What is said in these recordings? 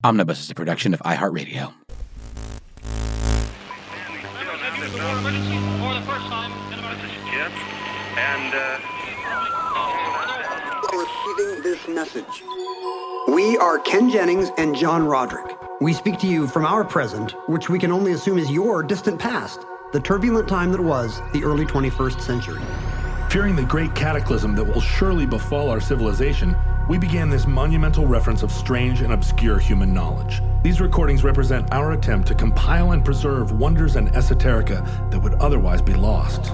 Omnibus is a production of iHeartRadio. This is Jim, and Receiving this message. We are Ken Jennings and John Roderick. We speak to you from our present, which we can only assume is your distant past, the turbulent time that was the early 21st century. Fearing the great cataclysm that will surely befall our civilization, we began this monumental reference of strange and obscure human knowledge. These recordings represent our attempt to compile and preserve wonders and esoterica that would otherwise be lost.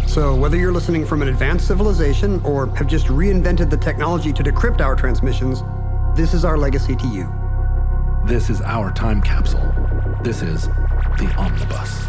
So whether you're listening from an advanced civilization or have just reinvented the technology to decrypt our transmissions, this is our legacy to you. This is our time capsule. This is the Omnibus.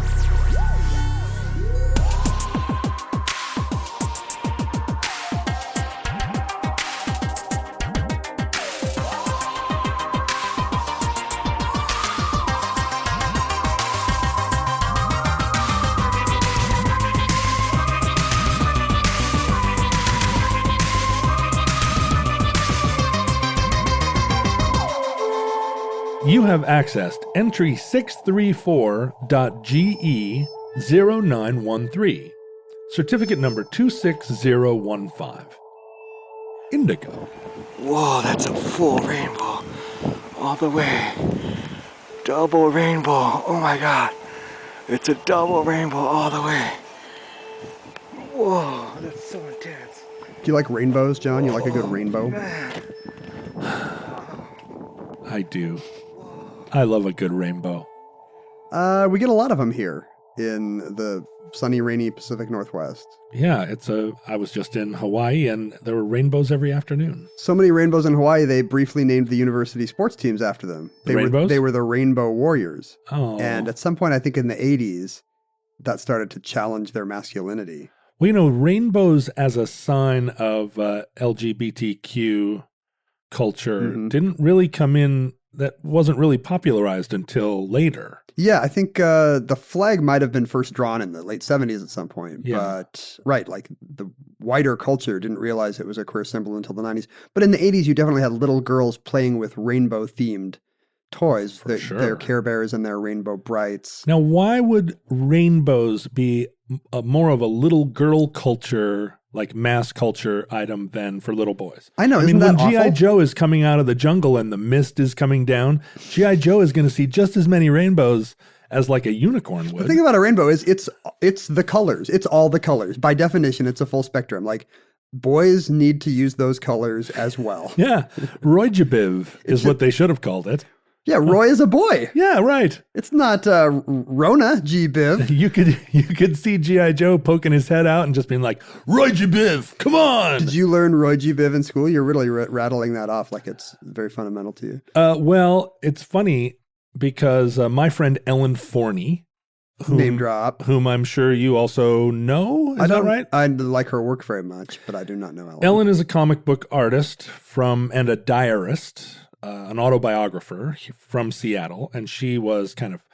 You have accessed entry 634.GE0913, certificate number 26015. Indigo. Whoa, that's a full rainbow. All the way. Double rainbow. Oh my god. It's a double rainbow all the way. Whoa, that's so intense. Do you like rainbows, John? You like a good rainbow? Man. I do. I love a good rainbow. We get a lot of them here in the sunny, rainy Pacific Northwest. Yeah, I was just in Hawaii and there were rainbows every afternoon. So many rainbows in Hawaii, they briefly named the university sports teams after them. Rainbows? They were the Rainbow Warriors. Oh. And at some point, I think in the 80s, that started to challenge their masculinity. Well, you know, rainbows as a sign of LGBTQ culture didn't really come in. That wasn't really popularized until later. Yeah, I think the flag might have been first drawn in the late 70s at some point. Yeah. But, right, like the wider culture didn't realize it was a queer symbol until the 90s. But in the 80s, you definitely had little girls playing with rainbow-themed toys. Their Care Bears and their Rainbow Brights. Now, why would rainbows be more of a little girl culture, like mass culture item than for little boys? I know, when that G.I. awful? Joe is coming out of the jungle and the mist is coming down, G.I. Joe is going to see just as many rainbows as like a unicorn would. The thing about a rainbow is it's the colors. It's all the colors. By definition, it's a full spectrum. Like, boys need to use those colors as well. Yeah, Roijibiv is what they should have called it. Yeah, Roy is a boy. Yeah, right. It's not Rona G. Biv. You could see G.I. Joe poking his head out and just being like, Roy Biv, come on. Did you learn Roy G. Biv in school? You're really rattling that off like it's very fundamental to you. Well, it's funny because my friend Ellen Forney, Name drop. whom I'm sure you also know, is that right? I like her work very much, but I do not know Ellen. Ellen is a comic book artist and a diarist. An autobiographer from Seattle, and she was kind of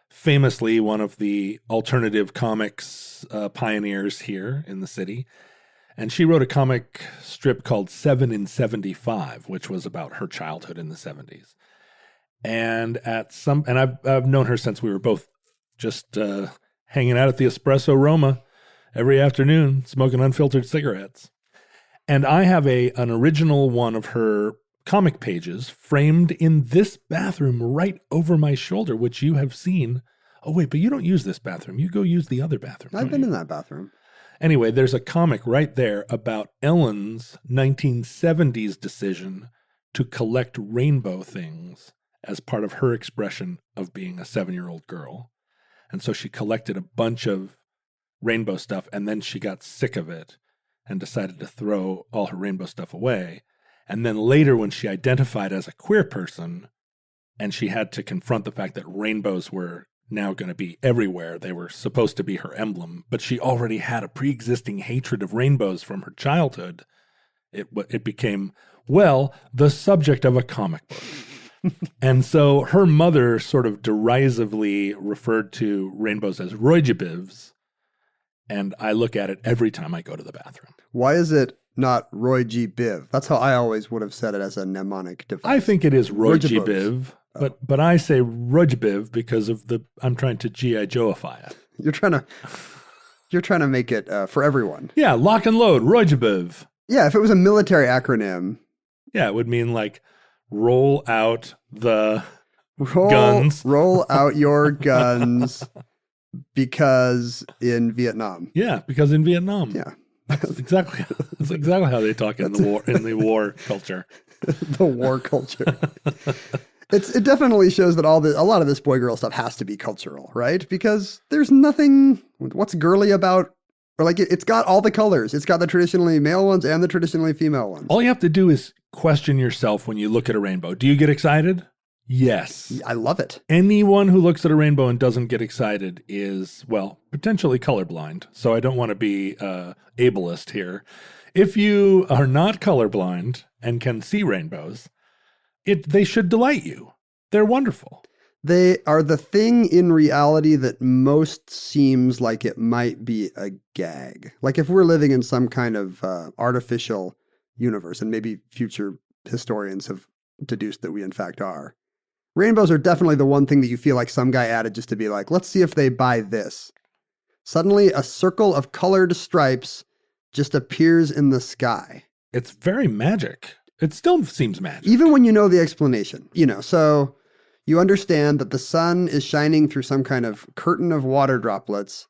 famously one of the alternative comics pioneers here in the city. And she wrote a comic strip called 7 in 75, which was about her childhood in the 70s. And I've known her since we were both just hanging out at the Espresso Roma every afternoon, smoking unfiltered cigarettes. And I have an original one of her comic pages framed in this bathroom right over my shoulder, which you have seen. Oh, wait, but you don't use this bathroom. You go use the other bathroom. I've been in that bathroom. Anyway, there's a comic right there about Ellen's 1970s decision to collect rainbow things as part of her expression of being a 7-year-old girl. And so she collected a bunch of rainbow stuff, and then she got sick of it and decided to throw all her rainbow stuff away. And then later, when she identified as a queer person and she had to confront the fact that rainbows were now going to be everywhere, they were supposed to be her emblem, but she already had a pre-existing hatred of rainbows from her childhood, it became, well, the subject of a comic book. And so her mother sort of derisively referred to rainbows as Roijibivs, and I look at it every time I go to the bathroom. Why is it not Roy G. Biv? That's how I always would have said it as a mnemonic device. I think it is Roy G. Biv. But I say Rujbiv because of I'm trying to G.I. Joeify it. You're trying to make it for everyone. Yeah, lock and load, Rujbiv. Yeah, if it was a military acronym. Yeah, it would mean like roll out the guns. Roll out your guns because in Vietnam. Yeah, because in Vietnam. Yeah. That's exactly how they talk in the war culture. The war culture. It definitely shows that a lot of this boy girl stuff has to be cultural, right? Because there's nothing what's girly about, or like it's got all the colors. It's got the traditionally male ones and the traditionally female ones. All you have to do is question yourself when you look at a rainbow. Do you get excited? Yes. I love it. Anyone who looks at a rainbow and doesn't get excited is, well, potentially colorblind. So I don't want to be ableist here. If you are not colorblind and can see rainbows, they should delight you. They're wonderful. They are the thing in reality that most seems like it might be a gag. Like if we're living in some kind of artificial universe, and maybe future historians have deduced that we in fact are, rainbows are definitely the one thing that you feel like some guy added just to be like, let's see if they buy this. Suddenly a circle of colored stripes just appears in the sky. It's very magic. It still seems magic. Even when you know the explanation, so you understand that the sun is shining through some kind of curtain of water droplets,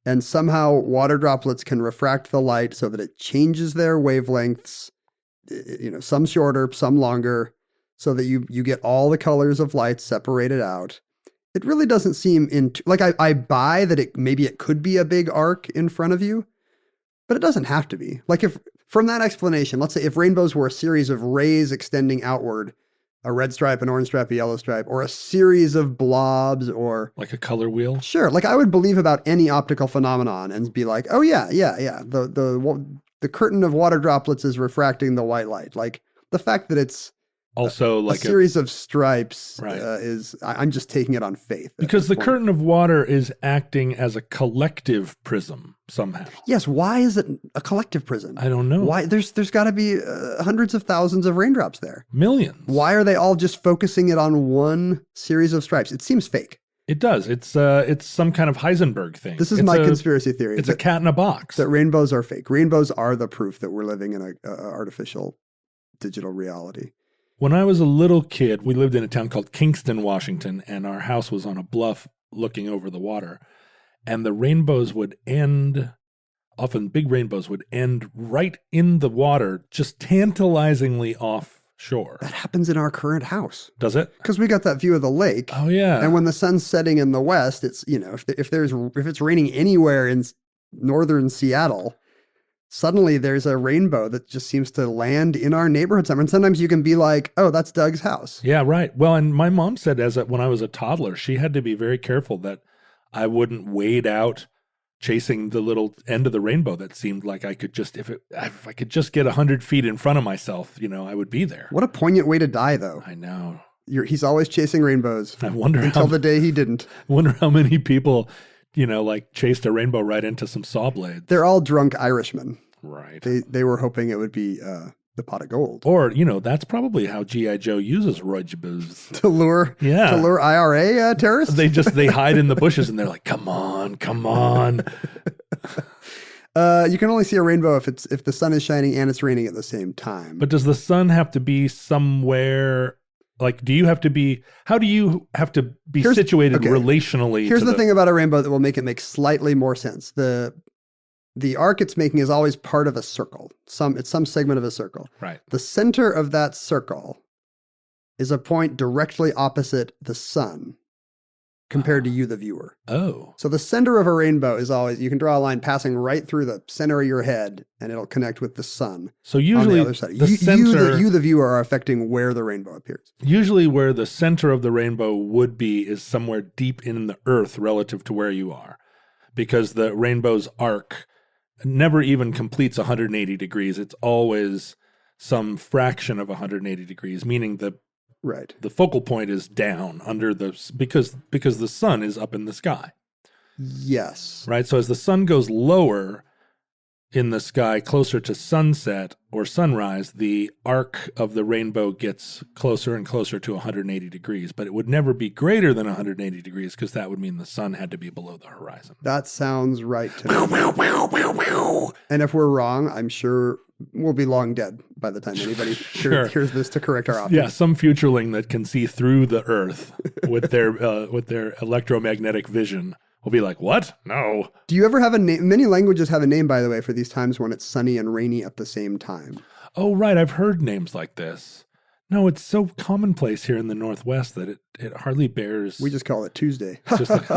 and somehow water droplets can refract the light so that it changes their wavelengths, some shorter, some longer, so that you get all the colors of light separated out. It really doesn't seem like I buy that maybe it could be a big arc in front of you, but it doesn't have to be. Like if from that explanation, let's say if rainbows were a series of rays extending outward, a red stripe, an orange stripe, a yellow stripe, or a series of blobs, or like a color wheel. Sure. Like I would believe about any optical phenomenon and be like, oh yeah. The curtain of water droplets is refracting the white light. Like the fact that it's also like a series of stripes right. I'm just taking it on faith. Because the curtain of water is acting as a collective prism somehow. Yes. Why is it a collective prism? I don't know. Why? There's got to be hundreds of thousands of raindrops there. Millions. Why are they all just focusing it on one series of stripes? It seems fake. It does. It's some kind of Heisenberg thing. This is my conspiracy theory. It's a cat in a box. That rainbows are fake. Rainbows are the proof that we're living in a artificial digital reality. When I was a little kid, we lived in a town called Kingston, Washington, and our house was on a bluff looking over the water. And the rainbows would end, often big rainbows would end right in the water, just tantalizingly offshore. That happens in our current house. Does it? Because we got that view of the lake. Oh, yeah. And when the sun's setting in the west, it's, if it's raining anywhere in northern Seattle, suddenly there's a rainbow that just seems to land in our neighborhood somewhere. And sometimes you can be like, oh, that's Doug's house. Yeah, right. Well, and my mom said when I was a toddler, she had to be very careful that I wouldn't wade out chasing the little end of the rainbow that seemed like I could just, if I could just get 100 feet in front of myself, I would be there. What a poignant way to die, though. I know. He's always chasing rainbows. I wonder until the day he didn't. I wonder how many people chased a rainbow right into some saw blades. They're all drunk Irishmen. Right. They were hoping it would be the pot of gold. Or, that's probably how G.I. Joe uses Rujbas. To lure IRA terrorists? They hide in the bushes and they're like, come on. You can only see a rainbow if the sun is shining and it's raining at the same time. But does the sun have to be somewhere? Like, how do you have to be situated relationally? Here's the thing about a rainbow that will make it make slightly more sense. The arc it's making is always part of a circle. It's some segment of a circle. Right. The center of that circle is a point directly opposite the sun compared to you, the viewer. Oh. So the center of a rainbow is always, you can draw a line passing right through the center of your head and it'll connect with the sun. So usually on the other side. you, the viewer, are affecting where the rainbow appears. Usually where the center of the rainbow would be is somewhere deep in the earth relative to where you are, because the rainbow's arc never even completes 180 degrees. It's always some fraction of 180 degrees, meaning the focal point is down under because the sun is up in the sky. Yes. Right. So as the sun goes lower, in the sky closer to sunset or sunrise, the arc of the rainbow gets closer and closer to 180 degrees, but it would never be greater than 180 degrees because that would mean the sun had to be below the horizon. That sounds right to me. And if we're wrong, I'm sure we'll be long dead by the time anybody hears this to correct our opinion. Yeah, some futureling that can see through the Earth with their electromagnetic vision will be like, what? No. Do you ever have a name? Many languages have a name, by the way, for these times when it's sunny and rainy at the same time. Oh, right. I've heard names like this. No, it's so commonplace here in the Northwest that it hardly bears. We just call it Tuesday. It's just like,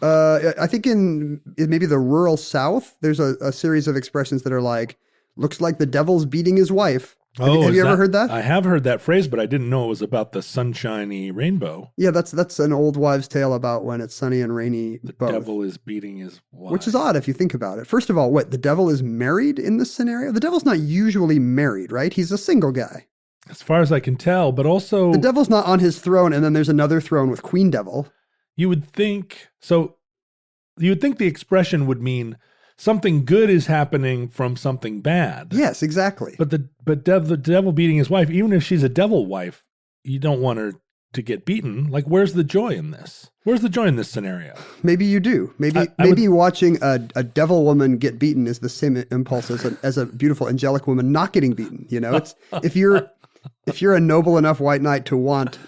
I think in maybe the rural South, there's a series of expressions that are like, looks like the devil's beating his wife. Have you ever heard that? I have heard that phrase, but I didn't know it was about the sunshiny rainbow. Yeah, that's an old wives' tale about when it's sunny and rainy. The devil is beating his wife. Which is odd if you think about it. First of all, the devil is married in this scenario? The devil's not usually married, right? He's a single guy. As far as I can tell, but also... The devil's not on his throne, and then there's another throne with Queen Devil. You would think the expression would mean something good is happening from something bad. Yes, exactly. But the devil beating his wife, even if she's a devil wife, you don't want her to get beaten. Like, where's the joy in this? Where's the joy in this scenario? Maybe you do. Maybe watching a devil woman get beaten is the same impulse as a beautiful angelic woman not getting beaten. You know, it's if you're a noble enough white knight to want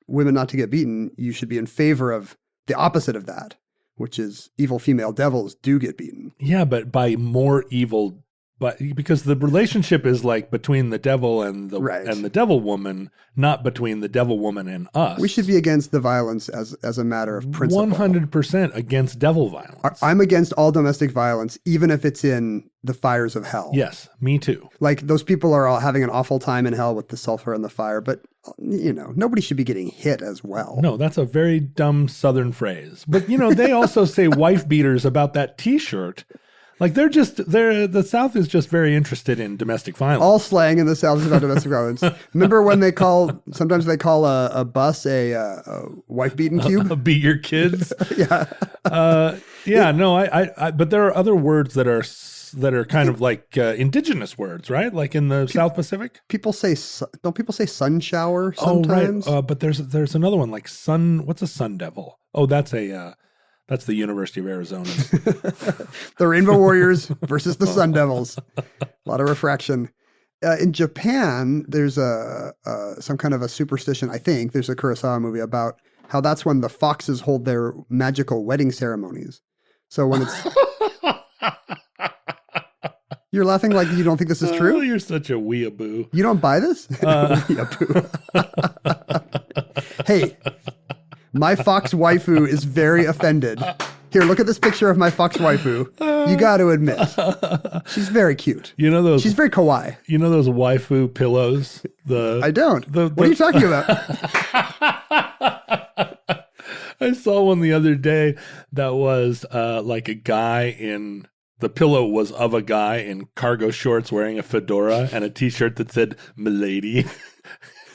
women not to get beaten, you should be in favor of the opposite of that, which is evil female devils do get beaten. Yeah, but by more evil, but because the relationship is like between the devil and the devil woman, not between the devil woman and us. We should be against the violence as a matter of principle. 100% against devil violence. I'm against all domestic violence, even if it's in the fires of hell. Yes, me too. Like, those people are all having an awful time in hell with the sulfur and the fire, but nobody should be getting hit as well. No, that's a very dumb Southern phrase. But, they also say wife beaters about that T-shirt. Like, the South is just very interested in domestic violence. All slang in the South is about domestic violence. Remember when sometimes they call a bus a wife beating cube? Beat your kids? Yeah. But there are other words that are kind of like indigenous words, right? Like in the South Pacific? Don't people say sun shower sometimes? Oh, right. But there's another one like what's a sun devil? Oh, that's the University of Arizona. The Rainbow Warriors versus the Sun Devils. A lot of refraction. In Japan, there's some kind of a superstition, I think. There's a Kurosawa movie about how that's when the foxes hold their magical wedding ceremonies. So when it's... You're laughing like you don't think this is true? Oh, you're such a weeaboo. You don't buy this? Weeaboo. Hey, my fox waifu is very offended. Here, look at this picture of my fox waifu. You got to admit, she's very cute. She's very kawaii. You know those waifu pillows? I don't. What are you talking about? I saw one the other day that was like a guy in... The pillow was of a guy in cargo shorts wearing a fedora and a T-shirt that said "Milady."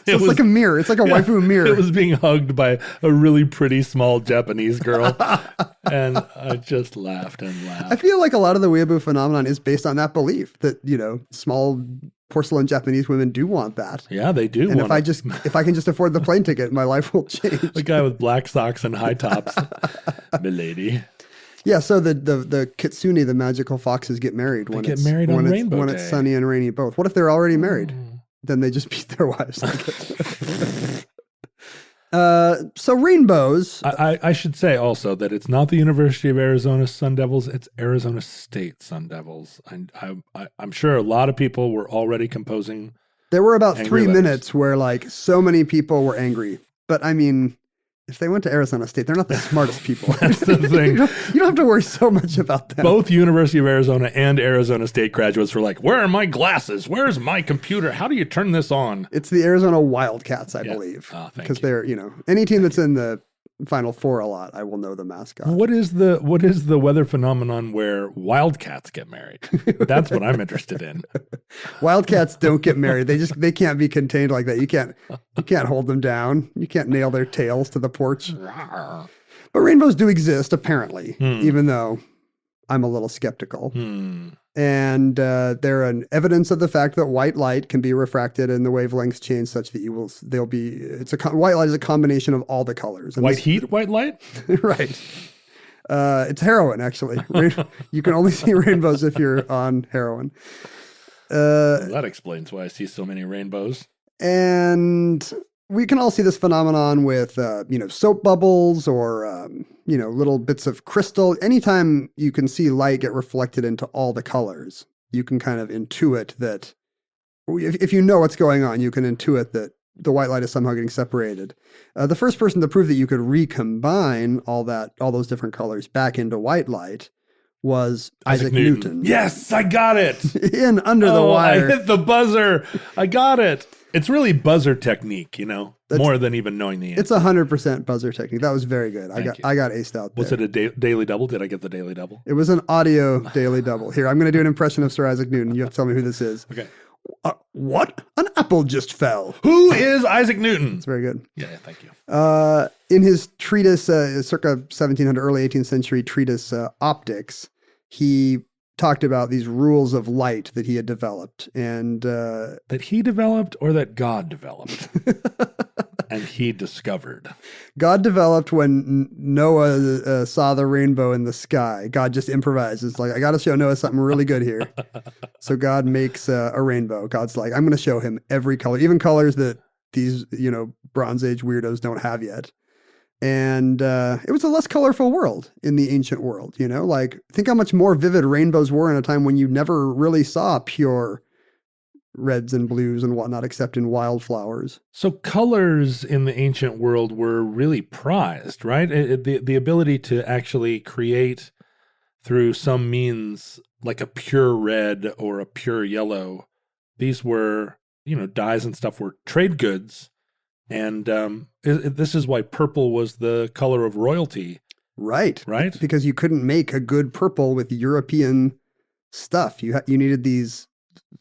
It's like a mirror. It's like a waifu mirror. It was being hugged by a really pretty small Japanese girl. And I just laughed and laughed. I feel like a lot of the weeaboo phenomenon is based on that belief that, small porcelain Japanese women do want that. Yeah, they do. And if I can just afford the plane ticket, my life will change. The guy with black socks and high tops. Milady. Yeah, so the kitsune, the magical foxes, get married when it's sunny and rainy both. What if they're already married? Then they just beat their wives. So rainbows. I should say also that it's not the University of Arizona Sun Devils; it's Arizona State Sun Devils. I'm sure a lot of people were already composing. There were about 3 minutes where so many people were angry, but I mean. If they went to Arizona State, they're not the smartest people. That's the thing. You don't have to worry so much about them. Both University of Arizona and Arizona State graduates were like, where are my glasses? Where's my computer? How do you turn this on? It's the Arizona Wildcats, I believe. Oh, because they're, any team that's in the Final Four a lot, I will know the mascot. What is the weather phenomenon where wildcats get married? That's what I'm interested in. Wildcats don't get married. They can't be contained like that. You can't hold them down. You can't nail their tails to the porch. But rainbows do exist, apparently, even though I'm a little skeptical. Hmm. And they're an evidence of the fact that white light can be refracted and the wavelengths change such that white light is a combination of all the colors. And White heat, white light? Right. It's heroin, actually. You can only see rainbows if you're on heroin. Well, that explains why I see so many rainbows. And we can all see this phenomenon with, soap bubbles or, little bits of crystal. Anytime you can see light get reflected into all the colors, you can kind of intuit that if you know what's going on, you can intuit that the white light is somehow getting separated. The first person to prove that you could recombine all those different colors back into white light was Isaac Newton. Yes, I got it. In Under the Wire. I hit the buzzer. I got it. It's really buzzer technique, more than even knowing the answer. It's 100% buzzer technique. That was very good. I got aced out there. Was it a daily double? Did I get the daily double? It was an audio daily double. Here, I'm going to do an impression of Sir Isaac Newton. You have to tell me who this is. Okay. What? An apple just fell. Who is Isaac Newton? It's very good. Yeah, thank you. In his treatise, circa 1700, early 18th century treatise, Optics, he talked about these rules of light that he had developed. And that he developed or that God developed? And he discovered. God developed when Noah saw the rainbow in the sky. God just improvised. It's like, I got to show Noah something really good here. So God makes a rainbow. God's like, I'm going to show him every color, even colors that these, Bronze Age weirdos don't have yet. And it was a less colorful world in the ancient world, like think how much more vivid rainbows were in a time when you never really saw pure reds and blues and whatnot, except in wildflowers. So colors in the ancient world were really prized, right? The ability to actually create through some means like a pure red or a pure yellow. These were, dyes and stuff were trade goods. And this is why purple was the color of royalty. Right. Right? Because you couldn't make a good purple with European stuff. You needed these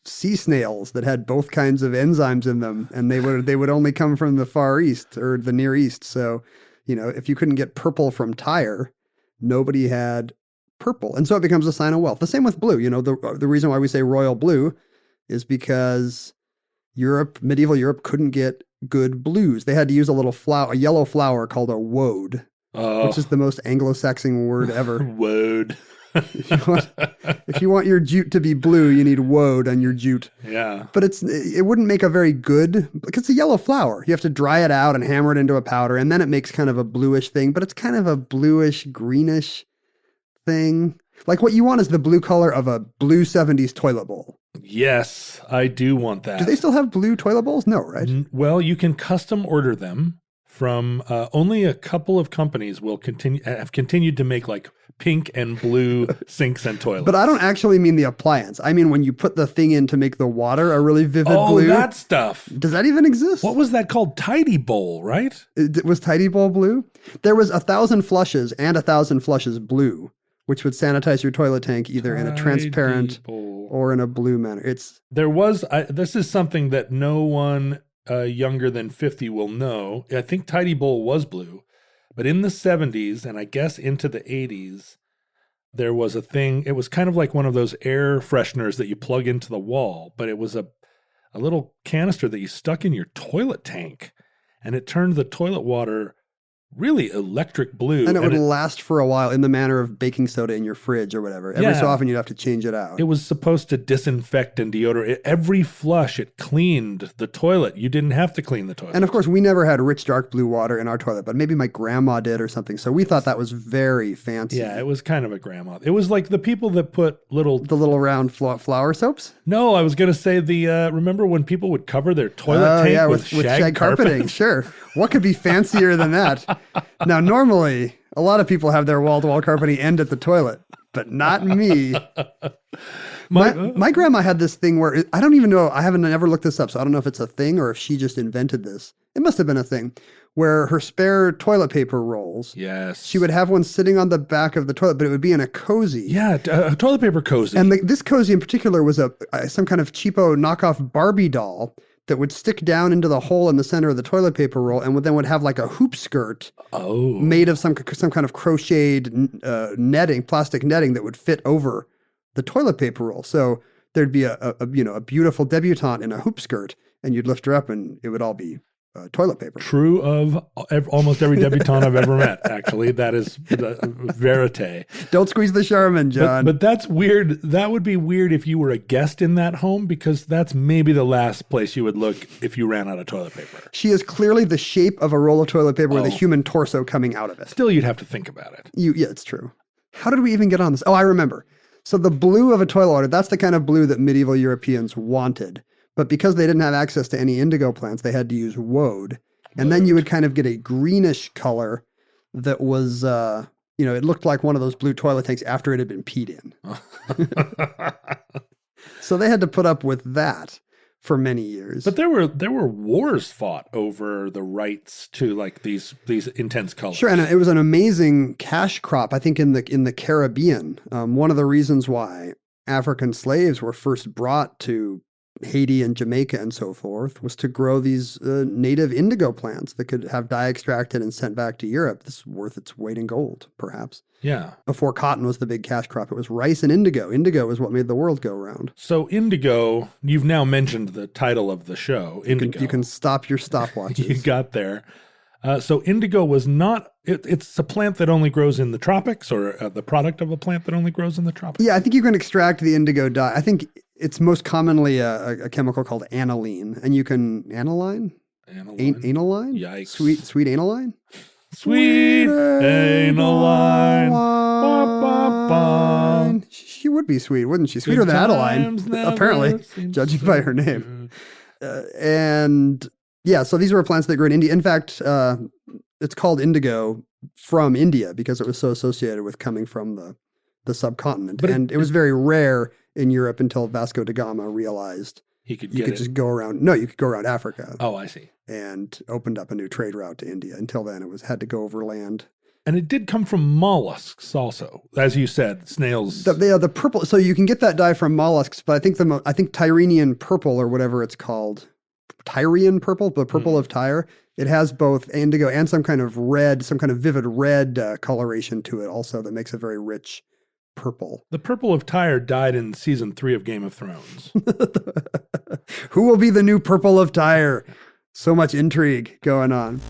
sea snails that had both kinds of enzymes in them, and they would only come from the Far East or the Near East. So, if you couldn't get purple from Tyre, nobody had purple. And so it becomes a sign of wealth. The same with blue. The reason why we say royal blue is because medieval Europe couldn't get good blues. They had to use a yellow flower called a woad, which is the most Anglo-Saxon word ever. Woad. If you want your jute to be blue, you need woad on your jute. Yeah. But it wouldn't make a very good, because it's a yellow flower. You have to dry it out and hammer it into a powder, and then it makes kind of a bluish thing, but it's kind of a bluish, greenish thing. Like what you want is the blue color of a blue 70s toilet bowl. Yes, I do want that. Do they still have blue toilet bowls? No, right? Well, you can custom order them from only a couple of companies have continued to make like pink and blue sinks and toilets. But I don't actually mean the appliance. I mean when you put the thing in to make the water a really vivid blue. Oh, that stuff. Does that even exist? What was that called? Tidy Bowl, right? Was Tidy Bowl blue? There was 1,000 flushes and 1,000 flushes blue, which would sanitize your toilet tank either in a transparent or in a blue manner. This is something that no one younger than 50 will know. I think Tidy Bowl was blue, but in the 70s and I guess into the 80s, there was a thing. It was kind of like one of those air fresheners that you plug into the wall, but it was a little canister that you stuck in your toilet tank, and it turned the toilet water really electric blue. And it would last for a while in the manner of baking soda in your fridge or whatever. Every so often you'd have to change it out. It was supposed to disinfect and deodorate. Every flush, it cleaned the toilet. You didn't have to clean the toilet. And of course, we never had rich dark blue water in our toilet, but maybe my grandma did or something. So we thought that was very fancy. Yeah, it was kind of a grandma. It was like the people that put the little round flower soaps? No, I was going to say remember when people would cover their toilet tank with shag carpeting? Sure. What could be fancier than that? Now, normally, a lot of people have their wall-to-wall carpeting end at the toilet, but not me. My grandma had this thing where, I don't even know, I haven't ever looked this up, so I don't know if it's a thing or if she just invented this. It must have been a thing, where her spare toilet paper rolls, yes, she would have one sitting on the back of the toilet, but it would be in a cozy. Yeah, a toilet paper cozy. And this cozy in particular was some kind of cheapo knockoff Barbie doll that would stick down into the hole in the center of the toilet paper roll and would have like a hoop skirt made of some kind of crocheted netting, plastic netting that would fit over the toilet paper roll. So there'd be a beautiful debutante in a hoop skirt, and you'd lift her up and it would all be toilet paper. True of almost every debutante I've ever met, actually. That is verite. Don't squeeze the Charmin, John. But that's weird. That would be weird if you were a guest in that home, because that's maybe the last place you would look if you ran out of toilet paper. She is clearly the shape of a roll of toilet paper with a human torso coming out of it. Still, you'd have to think about it. Yeah, it's true. How did we even get on this? Oh, I remember. So the blue of a toilet water, that's the kind of blue that medieval Europeans wanted. But because they didn't have access to any indigo plants, they had to use woad. And then you would kind of get a greenish color that was, it looked like one of those blue toilet tanks after it had been peed in. So they had to put up with that for many years. But there were wars fought over the rights to like these intense colors. Sure, and it was an amazing cash crop, I think, in the Caribbean. One of the reasons why African slaves were first brought to Haiti and Jamaica and so forth was to grow these native indigo plants that could have dye extracted and sent back to Europe. This is worth its weight in gold, perhaps. Yeah. Before cotton was the big cash crop, it was rice and indigo. Indigo is what made the world go round. So Indigo, you've now mentioned the title of the show, Indigo. You can stop your stopwatches. You got there. So indigo was not, it's a plant that only grows in the tropics, or the product of a plant that only grows in the tropics? Yeah, I think you can extract the indigo dye. I think it's most commonly a chemical called aniline. And you can, aniline? Aniline? Yikes. Sweet aniline? Sweet aniline. She would be sweet, wouldn't she? Sweeter than Adeline, apparently, judging by her name. And yeah, so these were plants that grew in India. In fact, it's called indigo from India because it was so associated with coming from the subcontinent. And it was very rare in Europe until Vasco da Gama realized you could just go around. No, you could go around Africa. Oh, I see. And opened up a new trade route to India. Until then, it had to go over land. And it did come from mollusks also, as you said, snails. The purple. So you can get that dye from mollusks, but I think Tyrrhenian purple or whatever it's called, Tyrian purple, the purple of Tyre. It has both indigo and some kind of red, some kind of vivid red coloration to it also that makes it very rich purple. The purple of Tyre died in season 3 of Game of Thrones. Who will be the new purple of Tyre? So much intrigue going on.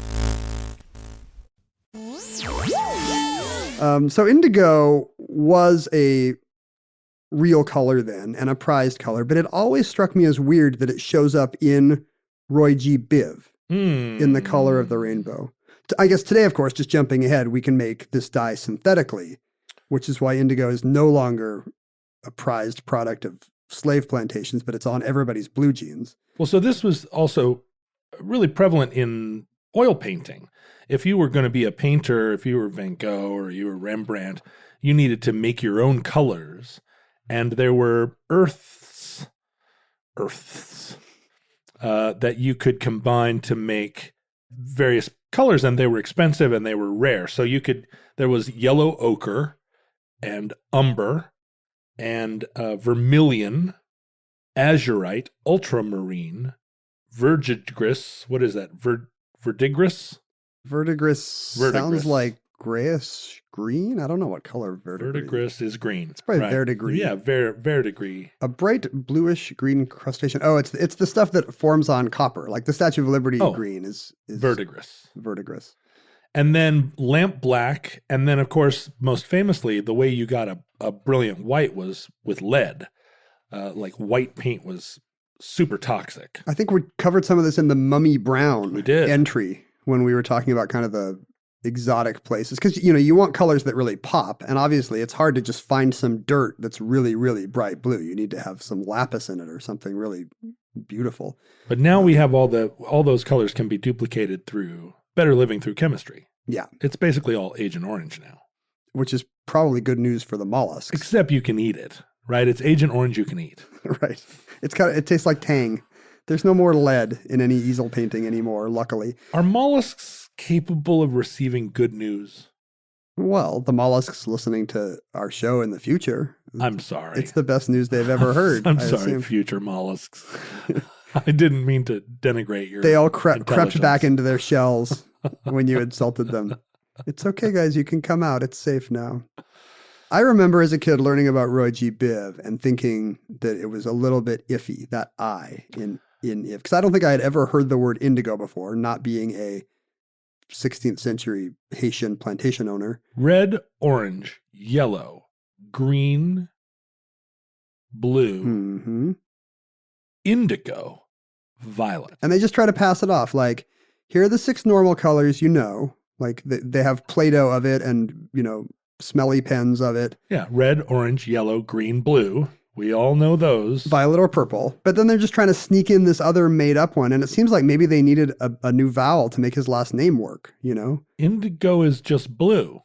So indigo was a real color then and a prized color, but it always struck me as weird that it shows up in Roy G. Biv in the color of the rainbow. I guess today, of course, just jumping ahead, we can make this dye synthetically, which is why indigo is no longer a prized product of slave plantations, but it's on everybody's blue jeans. Well, so this was also really prevalent in oil painting. If you were going to be a painter, if you were Van Gogh or you were Rembrandt, you needed to make your own colors. And there were earths that you could combine to make various colors, and they were expensive and they were rare. So there was yellow ochre and umber and vermilion, azurite, ultramarine, verdigris. What is that? Verdigris? Verdigris sounds like grayish green. I don't know what color verdigris. Verdigris is green. It's probably verdigris. Yeah, verdigris. A bright bluish green crustacean. Oh, it's the stuff that forms on copper, like the Statue of Liberty green is verdigris. Verdigris. And then lamp black, and then of course, most famously, the way you got a brilliant white was with lead. Like white paint was super toxic. I think we covered some of this in the Mummy Brown entry when we were talking about kind of the exotic places. Because, you want colors that really pop. And obviously, it's hard to just find some dirt that's really, really bright blue. You need to have some lapis in it or something really beautiful. But now we have all those colors can be duplicated through better living through chemistry. Yeah. It's basically all Agent Orange now. Which is probably good news for the mollusks. Except you can eat it, right? It's Agent Orange you can eat. Right. It tastes like Tang. There's no more lead in any easel painting anymore, luckily. Are mollusks capable of receiving good news? Well, the mollusks listening to our show in the future. I'm sorry. It's the best news they've ever heard. I'm sorry, future mollusks. I didn't mean to denigrate your They all crept intelligence. back into their shells when you insulted them. It's okay, guys. You can come out. It's safe now. I remember as a kid learning about Roy G. Biv and thinking that it was a little bit iffy, that I in if, because I don't think I had ever heard the word indigo before, not being a 16th century Haitian plantation owner. Red, orange, yellow, green, blue, Mm-hmm. indigo, violet. And they just try to pass it off. Like, here are the 6 normal colors, like they have Play-Doh of it and, smelly pens of it. Yeah, red, orange, yellow, green, blue. We all know those. Violet or purple. But then they're just trying to sneak in this other made up one. And it seems like maybe they needed a new vowel to make his last name work, Indigo is just blue.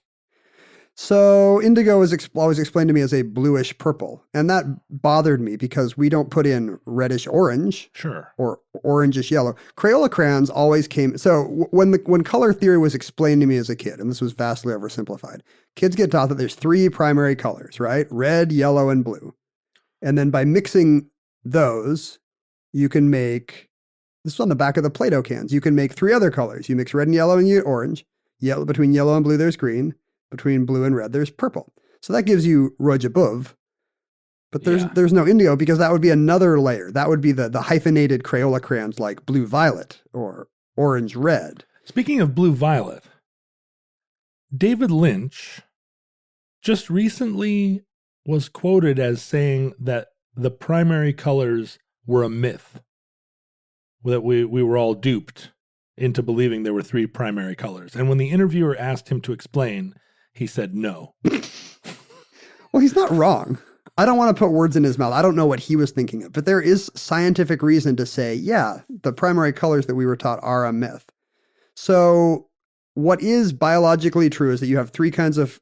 So indigo is always explained to me as a bluish purple. And that bothered me because we don't put in reddish orange. Sure. Or orangish yellow. Crayola crayons always came. So when color theory was explained to me as a kid, and this was vastly oversimplified, kids get taught that there's 3 primary colors, right? Red, yellow, and blue. And then by mixing those, you can make, this is on the back of the Play-Doh cans, you can make 3 other colors. You mix red and yellow and you get orange. Between yellow and blue, there's green. Between blue and red, there's purple. So that gives you Roy G. Biv. But there's no indigo because that would be another layer. That would be the hyphenated Crayola crayons like blue violet or orange red. Speaking of blue violet, David Lynch just recently was quoted as saying that the primary colors were a myth, that we were all duped into believing there were 3 primary colors. And when the interviewer asked him to explain, he said no. Well, he's not wrong. I don't want to put words in his mouth. I don't know what he was thinking of, but there is scientific reason to say, yeah, the primary colors that we were taught are a myth. So what is biologically true is that you have 3 kinds of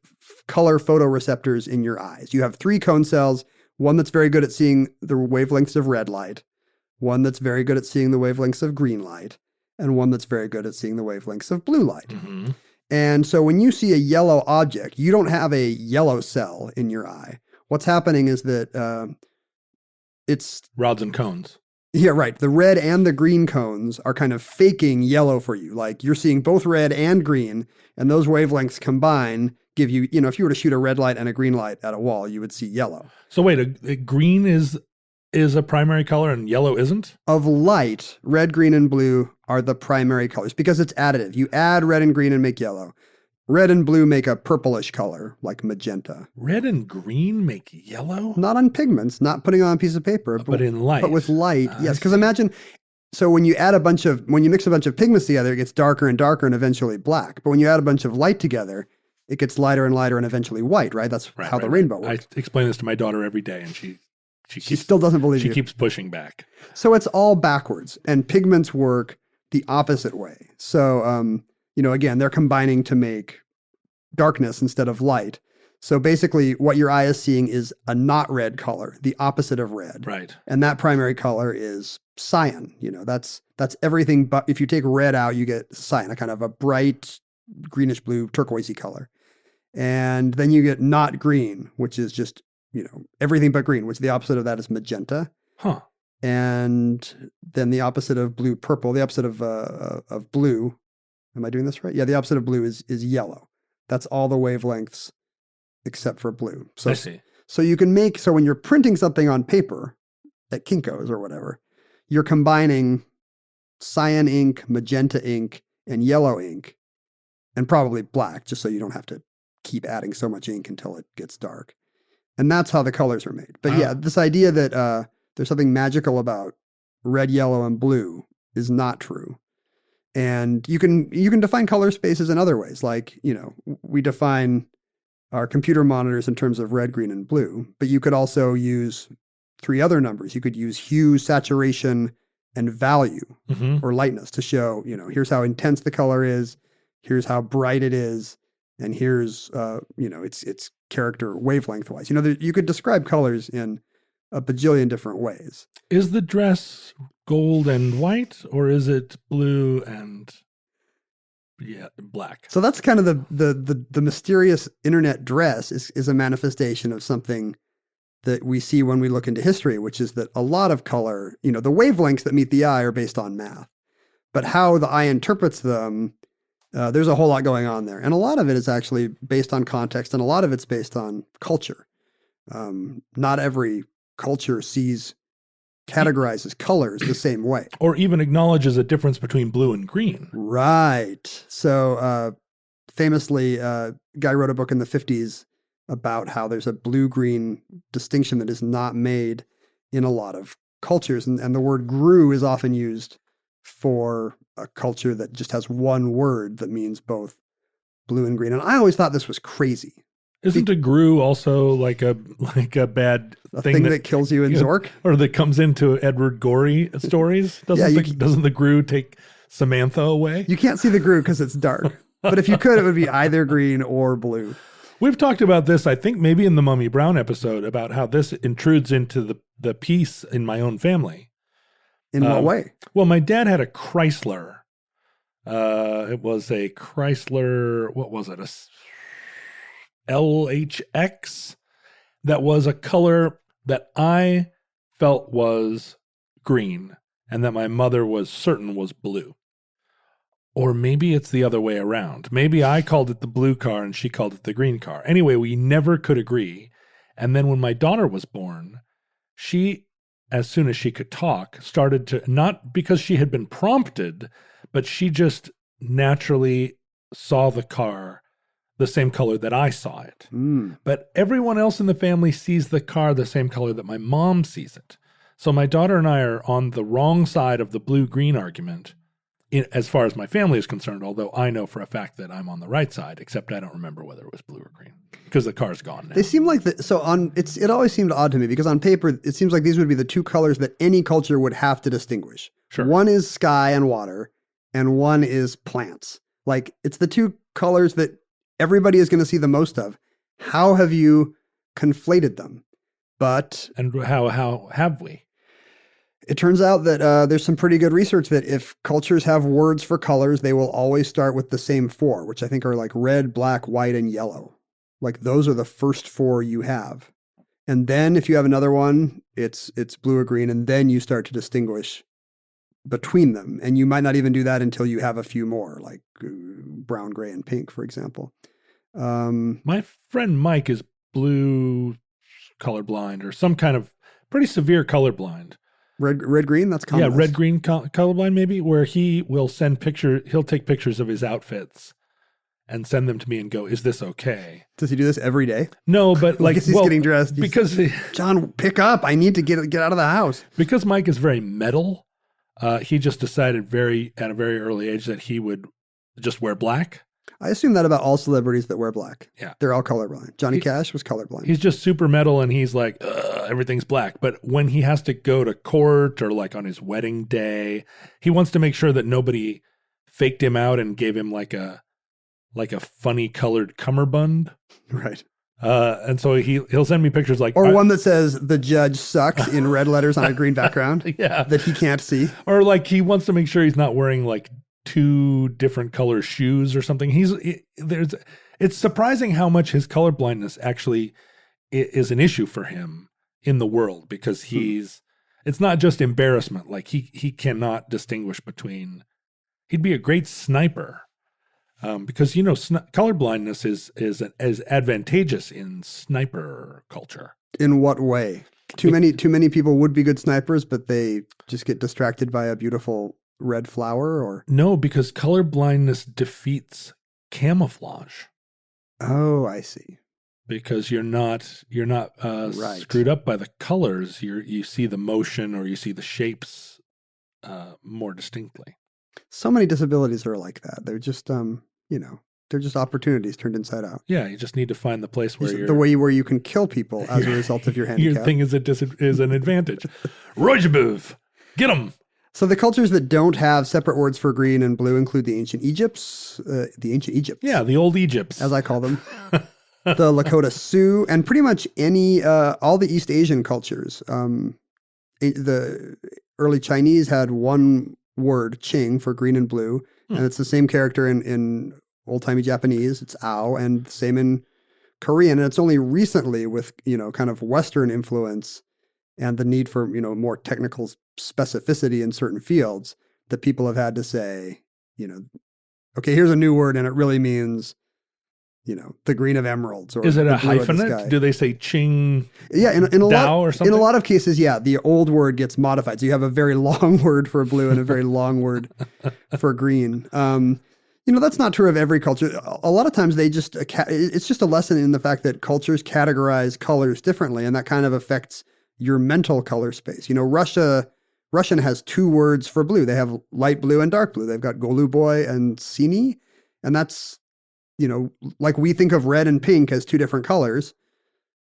color photoreceptors in your eyes. You have 3 cone cells, one that's very good at seeing the wavelengths of red light, one that's very good at seeing the wavelengths of green light, and one that's very good at seeing the wavelengths of blue light. Mm-hmm. And so when you see a yellow object, you don't have a yellow cell in your eye. What's happening is that it's... rods and cones. Yeah, right. The red and the green cones are kind of faking yellow for you. Like you're seeing both red and green, and those wavelengths combine give you, if you were to shoot a red light and a green light at a wall, you would see yellow. So wait, green is a primary color and yellow isn't? Of light, red, green, and blue are the primary colors because it's additive. You add red and green and make yellow. Red and blue make a purplish color, like magenta. Red and green make yellow? Not on pigments, not putting on a piece of paper. But in light. But with light, yes. Because imagine, so when you mix a bunch of pigments together, it gets darker and darker and eventually black. But when you add a bunch of light together, it gets lighter and lighter and eventually white, right? That's how the rainbow works. I explain this to my daughter every day and she still doesn't believe you. She keeps pushing back. So it's all backwards, and pigments work the opposite way. So, again, they're combining to make darkness instead of light. So basically what your eye is seeing is a not red color, the opposite of red. Right. And that primary color is cyan. That's everything. But if you take red out, you get cyan, a kind of a bright greenish blue turquoisey color. And then you get not green, which is just, everything but green, which the opposite of that is magenta. Huh. And then the opposite of blue, purple, the opposite of blue. Am I doing this right? Yeah. The opposite of blue is yellow. That's all the wavelengths except for blue. So, I see. So you can so when you're printing something on paper at Kinko's or whatever, you're combining cyan ink, magenta ink, and yellow ink, and probably black, just so you don't have to keep adding so much ink until it gets dark. And that's how the colors are made. But yeah, this idea that there's something magical about red, yellow, and blue is not true. And you can define color spaces in other ways. Like, we define our computer monitors in terms of red, green, and blue, but you could also use 3 other numbers. You could use hue, saturation, and value or lightness to show, here's how intense the color is, here's how bright it is, and here's, its character wavelength wise. You could describe colors in a bajillion different ways. Is the dress gold and white, or is it blue and black? So that's kind of the mysterious internet dress is a manifestation of something that we see when we look into history, which is that a lot of color, the wavelengths that meet the eye are based on math. But how the eye interprets them, there's a whole lot going on there. And a lot of it is actually based on context, and a lot of it's based on culture. Not every culture categorizes colors the same way. Or even acknowledges a difference between blue and green. Right. So famously, a guy wrote a book in the 50s about how there's a blue-green distinction that is not made in a lot of cultures. And the word gru is often used for a culture that just has one word that means both blue and green. And I always thought this was crazy. Isn't a gru also like a bad thing that kills you in Zork? Or that comes into Edward Gorey stories? Doesn't the gru take Samantha away? You can't see the gru because it's dark. But if you could, it would be either green or blue. We've talked about this, I think, maybe in the Mummy Brown episode, about how this intrudes into the peace in my own family. In what way? Well, my dad had a Chrysler. It was a Chrysler, what was it? A LHX that was a color that I felt was green and that my mother was certain was blue. Or maybe it's the other way around. Maybe I called it the blue car and she called it the green car. Anyway, we never could agree. And then when my daughter was born, she, as soon as she could talk, started to, not because she had been prompted, but she just naturally saw the car the same color that I saw it. But everyone else in the family sees the car the same color that my mom sees it. So my daughter and I are on the wrong side of the blue-green argument as far as my family is concerned, although I know for a fact that I'm on the right side, except I don't remember whether it was blue or green because the car's gone now. They seem like it always seemed odd to me because on paper, it seems like these would be the two colors that any culture would have to distinguish. Sure. One is sky and water, and one is plants. Like, it's the two colors that everybody is going to see the most of. How have you conflated them? And how have we? It turns out that there's some pretty good research that if cultures have words for colors, they will always start with the same four, which I think are like red, black, white, and yellow. Like, those are the first four you have. And then if you have another one, it's blue or green, and then you start to distinguish between them. And you might not even do that until you have a few more, like brown, gray, and pink, for example. My friend Mike is blue colorblind or some kind of pretty severe colorblind. Red, green, that's common. Yeah, red, green colorblind maybe, where he will he'll take pictures of his outfits and send them to me and go, is this okay? Does he do this every day? No, but like, he's getting dressed. Because John, pick up. I need to get out of the house. Because Mike is very metal, he just decided at a very early age that he would just wear black. I assume that about all celebrities that wear black. Yeah. They're all colorblind. Johnny Cash was colorblind. He's just super metal and he's like, everything's black. But when he has to go to court or like on his wedding day, he wants to make sure that nobody faked him out and gave him like a funny colored cummerbund. Right. And so he'll send me pictures like, or one that says the judge sucks in red letters on a green background. Yeah. That he can't see. Or like he wants to make sure he's not wearing like two different color shoes or something. It's surprising how much his colorblindness actually is an issue for him in the world, because it's not just embarrassment. Like he cannot distinguish between, he'd be a great sniper. Because colorblindness is advantageous in sniper culture. In what way? Too many people would be good snipers, but they just get distracted by a beautiful red flower, or no, because colorblindness defeats camouflage. Oh, I see. Because you're not right. screwed up by the colors. You see the motion or you see the shapes more distinctly. So many disabilities are like that. They're just they're just opportunities turned inside out. Yeah, you just need to find the place where the way where you can kill people as a result of your handicap. Your thing is an advantage. Rojabov, get him. So the cultures that don't have separate words for green and blue include the ancient Egypts. Yeah, the old Egypts, as I call them. The Lakota Sioux, and pretty much all the East Asian cultures. The early Chinese had one word, Qing, for green and blue, and it's the same character in old-timey Japanese. It's Ao, and same in Korean, and it's only recently with, kind of Western influence and the need for, more technical specificity in certain fields that people have had to say, okay, here's a new word and it really means, the green of emeralds. Or is it the a blue of the sky. hyphenate? Do they say Ching? Yeah, in a Dao lot or something? in a lot of cases, yeah, the old word gets modified. So you have a very long word for blue and a very long word for green. That's not true of every culture. A lot of times it's just a lesson in the fact that cultures categorize colors differently, and that kind of affects your mental color space. Russian has 2 words for blue. They have light blue and dark blue. They've got goluboy and sini, and that's, like we think of red and pink as 2 different colors,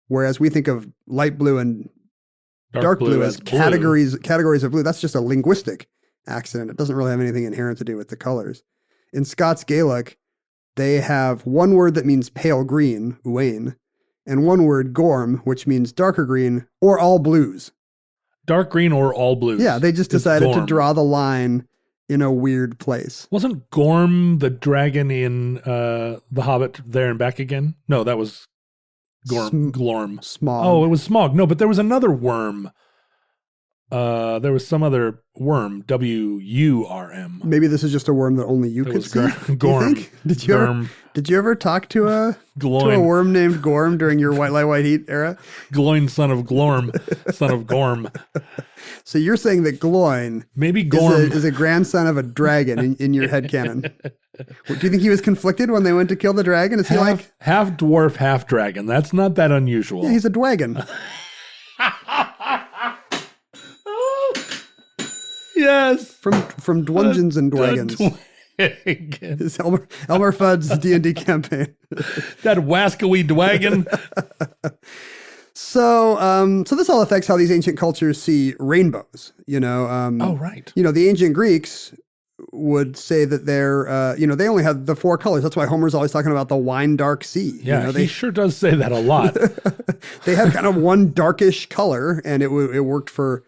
whereas we think of light blue and dark blue as categories of blue. That's just a linguistic accident. It doesn't really have anything inherent to do with the colors. In Scots Gaelic, they have 1 word that means pale green, uain, and 1 word gorm, which means darker green or all blues. Dark green or all blues. Yeah, they just decided to draw the line in a weird place. Wasn't Gorm the dragon in The Hobbit there and back again? No, that was Glorm. Smog. Oh, it was Smog. No, but there was another worm. There was some other worm, W-U-R-M. Maybe this is just a worm that only you could see. Gorm. Did you ever talk to a worm named Gorm during your White Light, White Heat era? Gloin, son of Glorm, son of Gorm. So you're saying that Gloin maybe Gorm is a grandson of a dragon in your headcanon. Do you think he was conflicted when they went to kill the dragon? Is he like half dwarf, half dragon? That's not that unusual. Yeah, he's a dwagon. Yes. From Dungeons and Dragons. It's Elmer Fudd's D&D campaign. That wascally dwagon. So this all affects how these ancient cultures see rainbows. Oh, right. The ancient Greeks would say that they only had the 4 colors. That's why Homer's always talking about the wine dark sea. Yeah, he sure does say that a lot. They had kind of one darkish color, and it worked for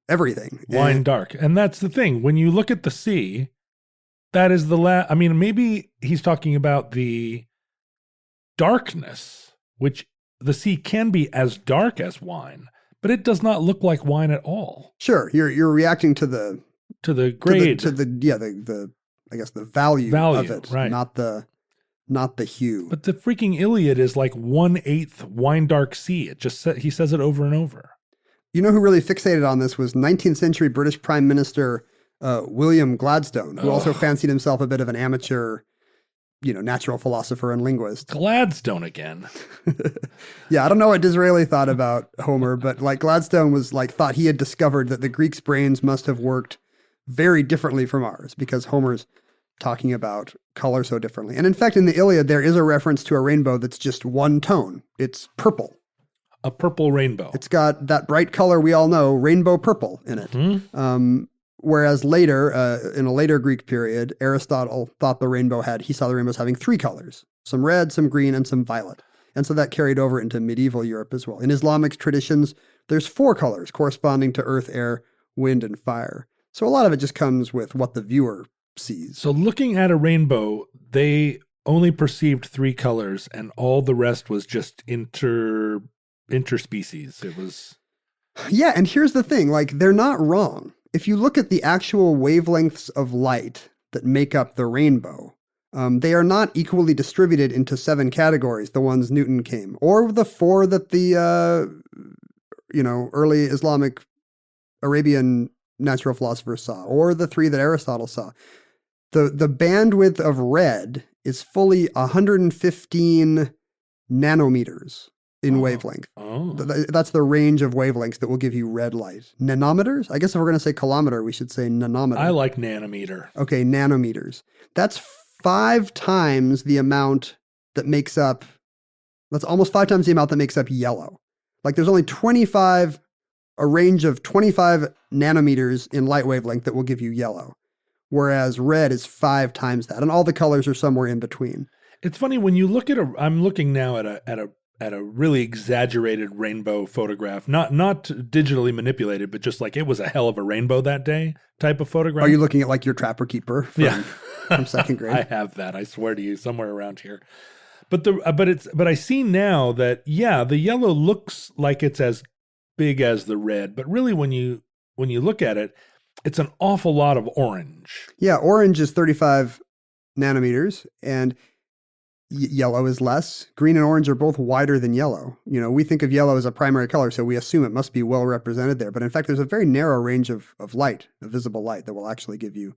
everything. Wine dark. And that's the thing. When you look at the sea, that is maybe he's talking about the darkness, which the sea can be as dark as wine, but it does not look like wine at all. Sure. You're reacting to the grade. The I guess the value of it, right. Not the hue. But the freaking Iliad is like 1/8 wine dark sea. It just he says it over and over. You know who really fixated on this was 19th century British Prime Minister William Gladstone, who also fancied himself a bit of an amateur, natural philosopher and linguist. Gladstone again. Yeah, I don't know what Disraeli thought about Homer, but Gladstone was thought he had discovered that the Greeks' brains must have worked very differently from ours because Homer's talking about color so differently. And in fact, in the Iliad, there is a reference to a rainbow that's just 1 tone. It's purple. A purple rainbow. It's got that bright color we all know, rainbow purple, in it. Mm-hmm. Whereas later, in a later Greek period, Aristotle thought he saw the rainbows having 3 colors, some red, some green, and some violet. And so that carried over into medieval Europe as well. In Islamic traditions, there's 4 colors corresponding to earth, air, wind, and fire. So a lot of it just comes with what the viewer sees. So looking at a rainbow, they only perceived 3 colors, and all the rest was just interspecies. It was... Yeah, and here's the thing, they're not wrong. If you look at the actual wavelengths of light that make up the rainbow, they are not equally distributed into 7 categories, the ones Newton came, or the 4 that the, early Islamic Arabian natural philosophers saw, or the 3 that Aristotle saw. The bandwidth of red is fully 115 nanometers in wavelength. Oh. That's the range of wavelengths that will give you red light. Nanometers? I guess if we're going to say kilometer, we should say nanometer. I like nanometer. Okay, nanometers. That's 5 times the amount that makes up, that's almost 5 times the amount that makes up yellow. There's only a range of 25 nanometers in light wavelength that will give you yellow, whereas red is 5 times that, and all the colors are somewhere in between. It's funny when you look at I'm looking now at a really exaggerated rainbow photograph, not digitally manipulated, but just it was a hell of a rainbow that day type of photograph. Are you looking at your Trapper Keeper from second grade? I have that, I swear to you, somewhere around here. But I see now that, yeah, the yellow looks like it's as big as the red, but really when you look at it, it's an awful lot of orange. Yeah, orange is 35 nanometers, and yellow is less. Green and orange are both wider than yellow. We think of yellow as a primary color, so we assume it must be well represented there. But in fact, there's a very narrow range of light, of visible light, that will actually give you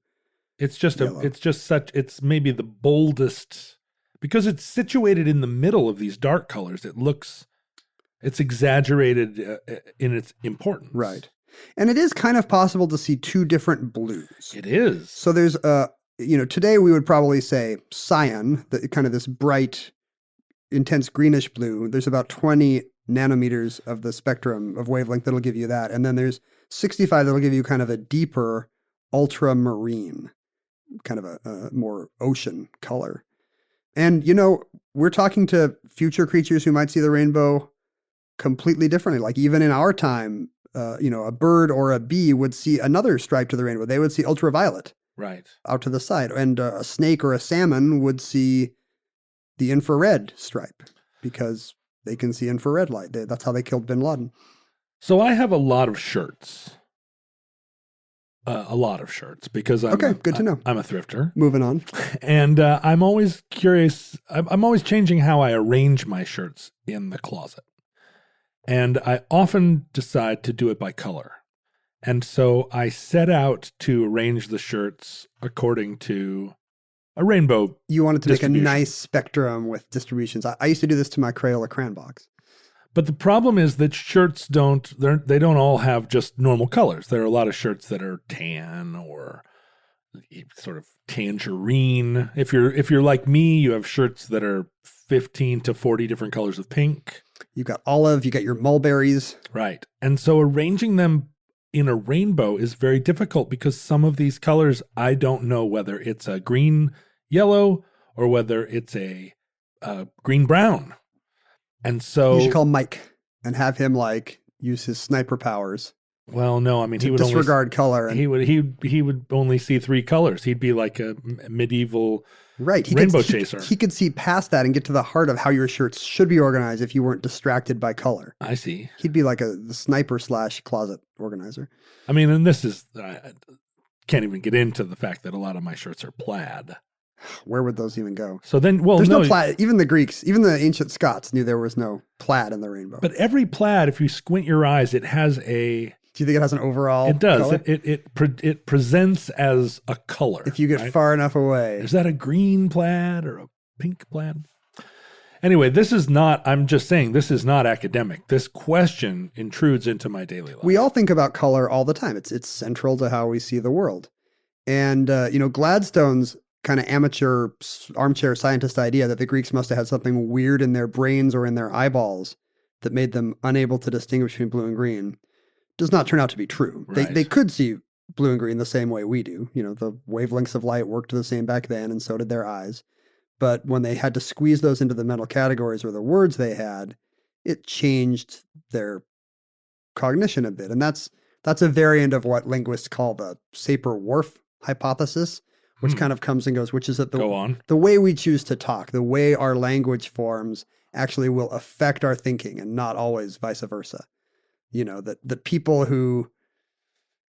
yellow. It's maybe the boldest, because it's situated in the middle of these dark colors. It's exaggerated in its importance. Right. And it is kind of possible to see two different blues. It is. So there's today we would probably say cyan, kind of this bright, intense greenish blue. There's about 20 nanometers of the spectrum of wavelength that'll give you that. And then there's 65 that'll give you kind of a deeper ultramarine, kind of a more ocean color. And, we're talking to future creatures who might see the rainbow completely differently. Like even in our time, a bird or a bee would see another stripe to the rainbow. They would see ultraviolet. Right. Out to the side. And a snake or a salmon would see the infrared stripe because they can see infrared light. That's how they killed bin Laden. So I have a lot of shirts. Because good to know. I'm a thrifter. Moving on. And I'm always curious. I'm always changing how I arrange my shirts in the closet. And I often decide to do it by color. And so I set out to arrange the shirts according to a rainbow. You wanted to make a nice spectrum with distributions. I used to do this to my Crayola crayon box. But the problem is that shirts don't all have just normal colors. There are a lot of shirts that are tan or sort of tangerine. If you're like me, you have shirts that are 15 to 40 different colors of pink. You got olive, you got your mulberries. Right. And so arranging them in a rainbow is very difficult because some of these colors, I don't know whether it's a green yellow or whether it's a green brown. And so you should call Mike and have him use his sniper powers. Well, no, I mean, he would disregard color. And he would only see three colors. He'd be like a medieval rainbow chaser. He could see past that and get to the heart of how your shirts should be organized if you weren't distracted by color. I see. He'd be like the sniper / closet organizer. I mean, and this is, I can't even get into the fact that a lot of my shirts are plaid. Where would those even go? So then, there's no plaid. Even the Greeks, even the ancient Scots knew there was no plaid in the rainbow. But every plaid, if you squint your eyes, it has a... Do you think it has an overall It does. color? It presents as a color. If you get far enough away. Is that a green plaid or a pink plaid? Anyway, I'm just saying, this is not academic. This question intrudes into my daily life. We all think about color all the time. It's central to how we see the world. And, Gladstone's kind of amateur armchair scientist idea that the Greeks must have had something weird in their brains or in their eyeballs that made them unable to distinguish between blue and green does not turn out to be true. Right. They could see blue and green the same way we do. The wavelengths of light worked the same back then, and so did their eyes. But when they had to squeeze those into the mental categories or the words they had, it changed their cognition a bit. And that's a variant of what linguists call the Sapir-Whorf hypothesis, which kind of comes and goes, which is that the way we choose to talk, the way our language forms actually will affect our thinking and not always vice versa. That people who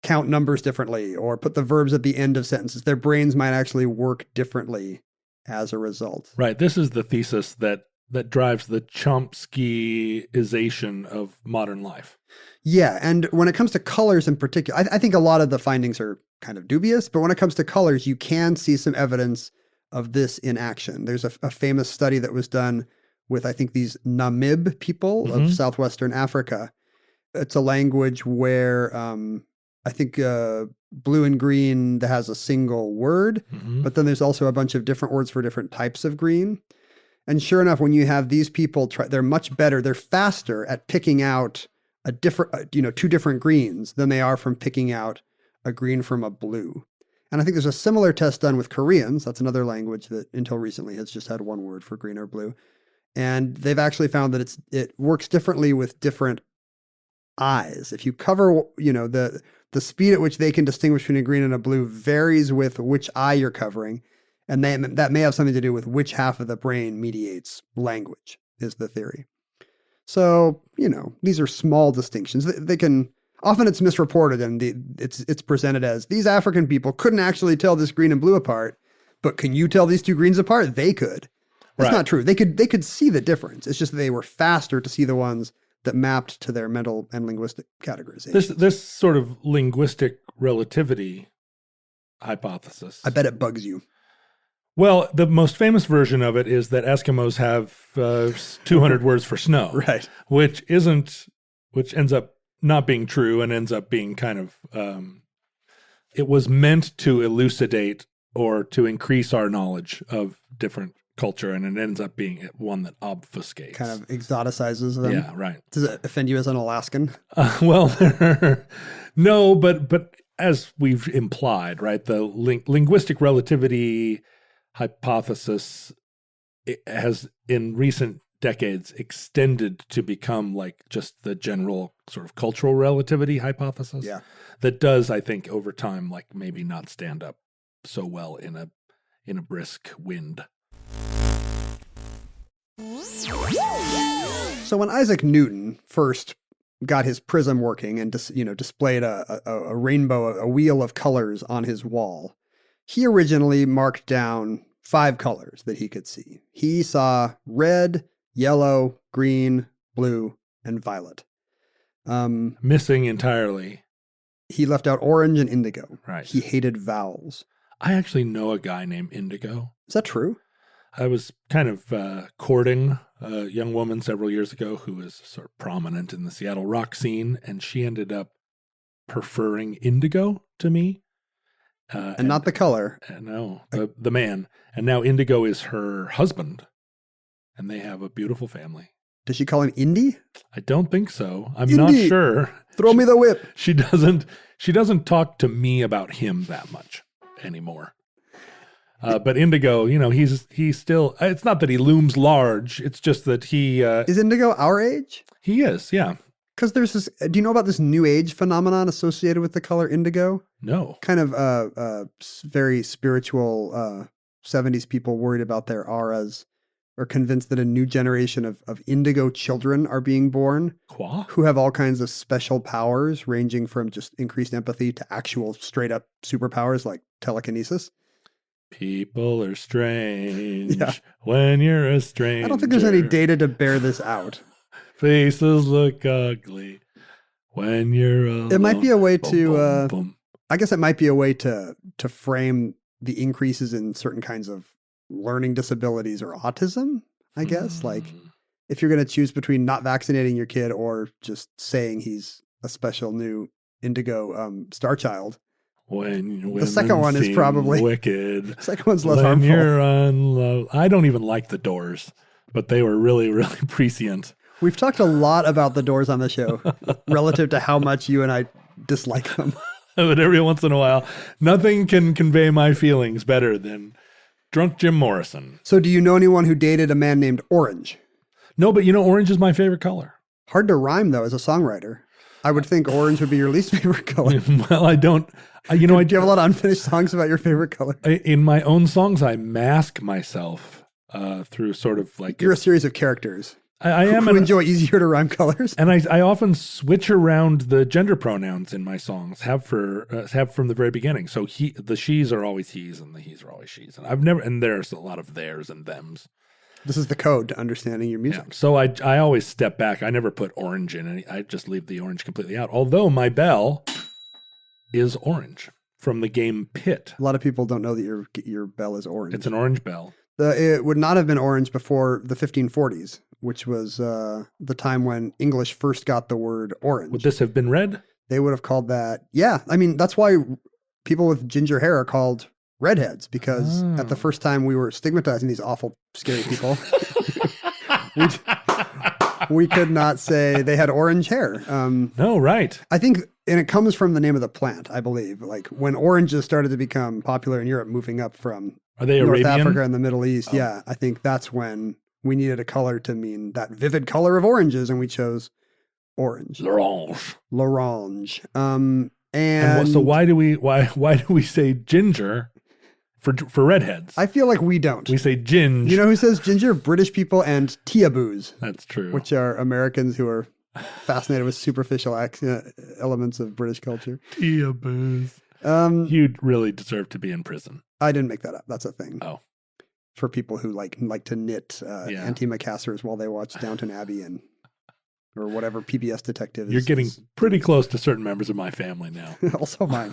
count numbers differently or put the verbs at the end of sentences, their brains might actually work differently as a result. Right. This is the thesis that drives the Chomskyization of modern life. Yeah. And when it comes to colors in particular, I think a lot of the findings are kind of dubious, but when it comes to colors, you can see some evidence of this in action. There's a famous study that was done with, I think, these Namib people of southwestern Africa. It's a language where I think blue and green that has a single word, but then there's also a bunch of different words for different types of green. And sure enough, when you have these people they're much better, they're faster at picking out a different, two different greens than they are from picking out a green from a blue. And I think there's a similar test done with Koreans. That's another language that until recently has just had one word for green or blue. And they've actually found that it works differently with different eyes. If you cover, the speed at which they can distinguish between a green and a blue varies with which eye you're covering. And that may have something to do with which half of the brain mediates language, is the theory. So, these are small distinctions. They can, often it's misreported and it's presented as these African people couldn't actually tell this green and blue apart, but can you tell these two greens apart? They could. That's not true. They could see the difference. It's just that they were faster to see the ones that mapped to their mental and linguistic categorization. This sort of linguistic relativity hypothesis. I bet it bugs you. Well, the most famous version of it is that Eskimos have 200 words for snow, right? Which ends up not being true and ends up being kind of, it was meant to elucidate or to increase our knowledge of different culture, and it ends up being one that obfuscates. Kind of exoticizes them. Yeah, right. Does it offend you as an Alaskan? No, but as we've implied, right, the linguistic relativity hypothesis has in recent decades extended to become like just the general sort of cultural relativity hypothesis. Yeah. That does, I think, over time, like maybe not stand up so well in a brisk wind. So when Isaac Newton first got his prism working and displayed a rainbow, a wheel of colors on his wall, he originally marked down 5 colors that he could see. He saw red, yellow, green, blue, and violet. Missing entirely. He left out orange and indigo. Right. He hated vowels. I actually know a guy named Indigo. Is that true? I was kind of courting a young woman several years ago who was sort of prominent in the Seattle rock scene, and she ended up preferring indigo to me. And not the color. No, the man. And now Indigo is her husband, and they have a beautiful family. Does she call him Indy? I don't think so. I'm Indy, not sure. Throw me the whip. She doesn't talk to me about him that much anymore. But Indigo, he's still, it's not that he looms large. It's just that he... Is Indigo our age? He is, yeah. Because there's this, do you know about this new age phenomenon associated with the color indigo? No. Kind of very spiritual 70s people worried about their auras are convinced that a new generation of indigo children are being born who have all kinds of special powers ranging from just increased empathy to actual straight up superpowers like telekinesis. People are strange when you're a stranger. I don't think there's any data to bear this out. Faces look ugly when you're alone. It might be a way to, I guess it might be a way to frame the increases in certain kinds of learning disabilities or autism, I guess. Like if you're going to choose between not vaccinating your kid or just saying he's a special new indigo star child. When the second one is probably wicked. The second one's less when harmful. You're I don't even like the Doors, but they were really, really prescient. We've talked a lot about the Doors on the show relative to how much you and I dislike them. But every once in a while, nothing can convey my feelings better than drunk Jim Morrison. So do you know anyone who dated a man named Orange? No, but orange is my favorite color. Hard to rhyme, though, as a songwriter. I would think orange would be your least favorite color. Well, I don't. Do you have a lot of unfinished songs about your favorite color? In my own songs, I mask myself through sort of like... You're a series of characters. I am who enjoy easier to rhyme colors. And I often switch around the gender pronouns in my songs, have from the very beginning. So the she's are always he's and the he's are always she's. And there's a lot of theirs and thems. This is the code to understanding your music. Yeah. So I always step back. I never put orange in. I just leave the orange completely out. Although my bell is orange from the game Pit. A lot of people don't know that your bell is orange. It's an orange bell. It would not have been orange before the 1540s, which was the time when English first got the word orange. Would this have been red? They would have called that. Yeah. I mean, that's why people with ginger hair are called redheads, because at the first time we were stigmatizing these awful, scary people, we could not say they had orange hair. No, right. I think, and it comes from the name of the plant, I believe. Like when oranges started to become popular in Europe, moving up from Are they North Arabian? Africa and the Middle East. Oh. Yeah, I think that's when we needed a color to mean that vivid color of oranges, and we chose orange. L'orange. And so why do we say ginger for redheads. I feel like we don't. We say ginge. You know who says ginger? British people and tiaboos, That's true. which are Americans who are fascinated with superficial elements of British culture. Booze. You'd really deserve to be in prison. I didn't make that up. That's a thing. Oh. For people who like to knit antimacassars while they watch Downton Abbey or whatever PBS detective is. You're getting pretty close to certain members of my family now. Also mine.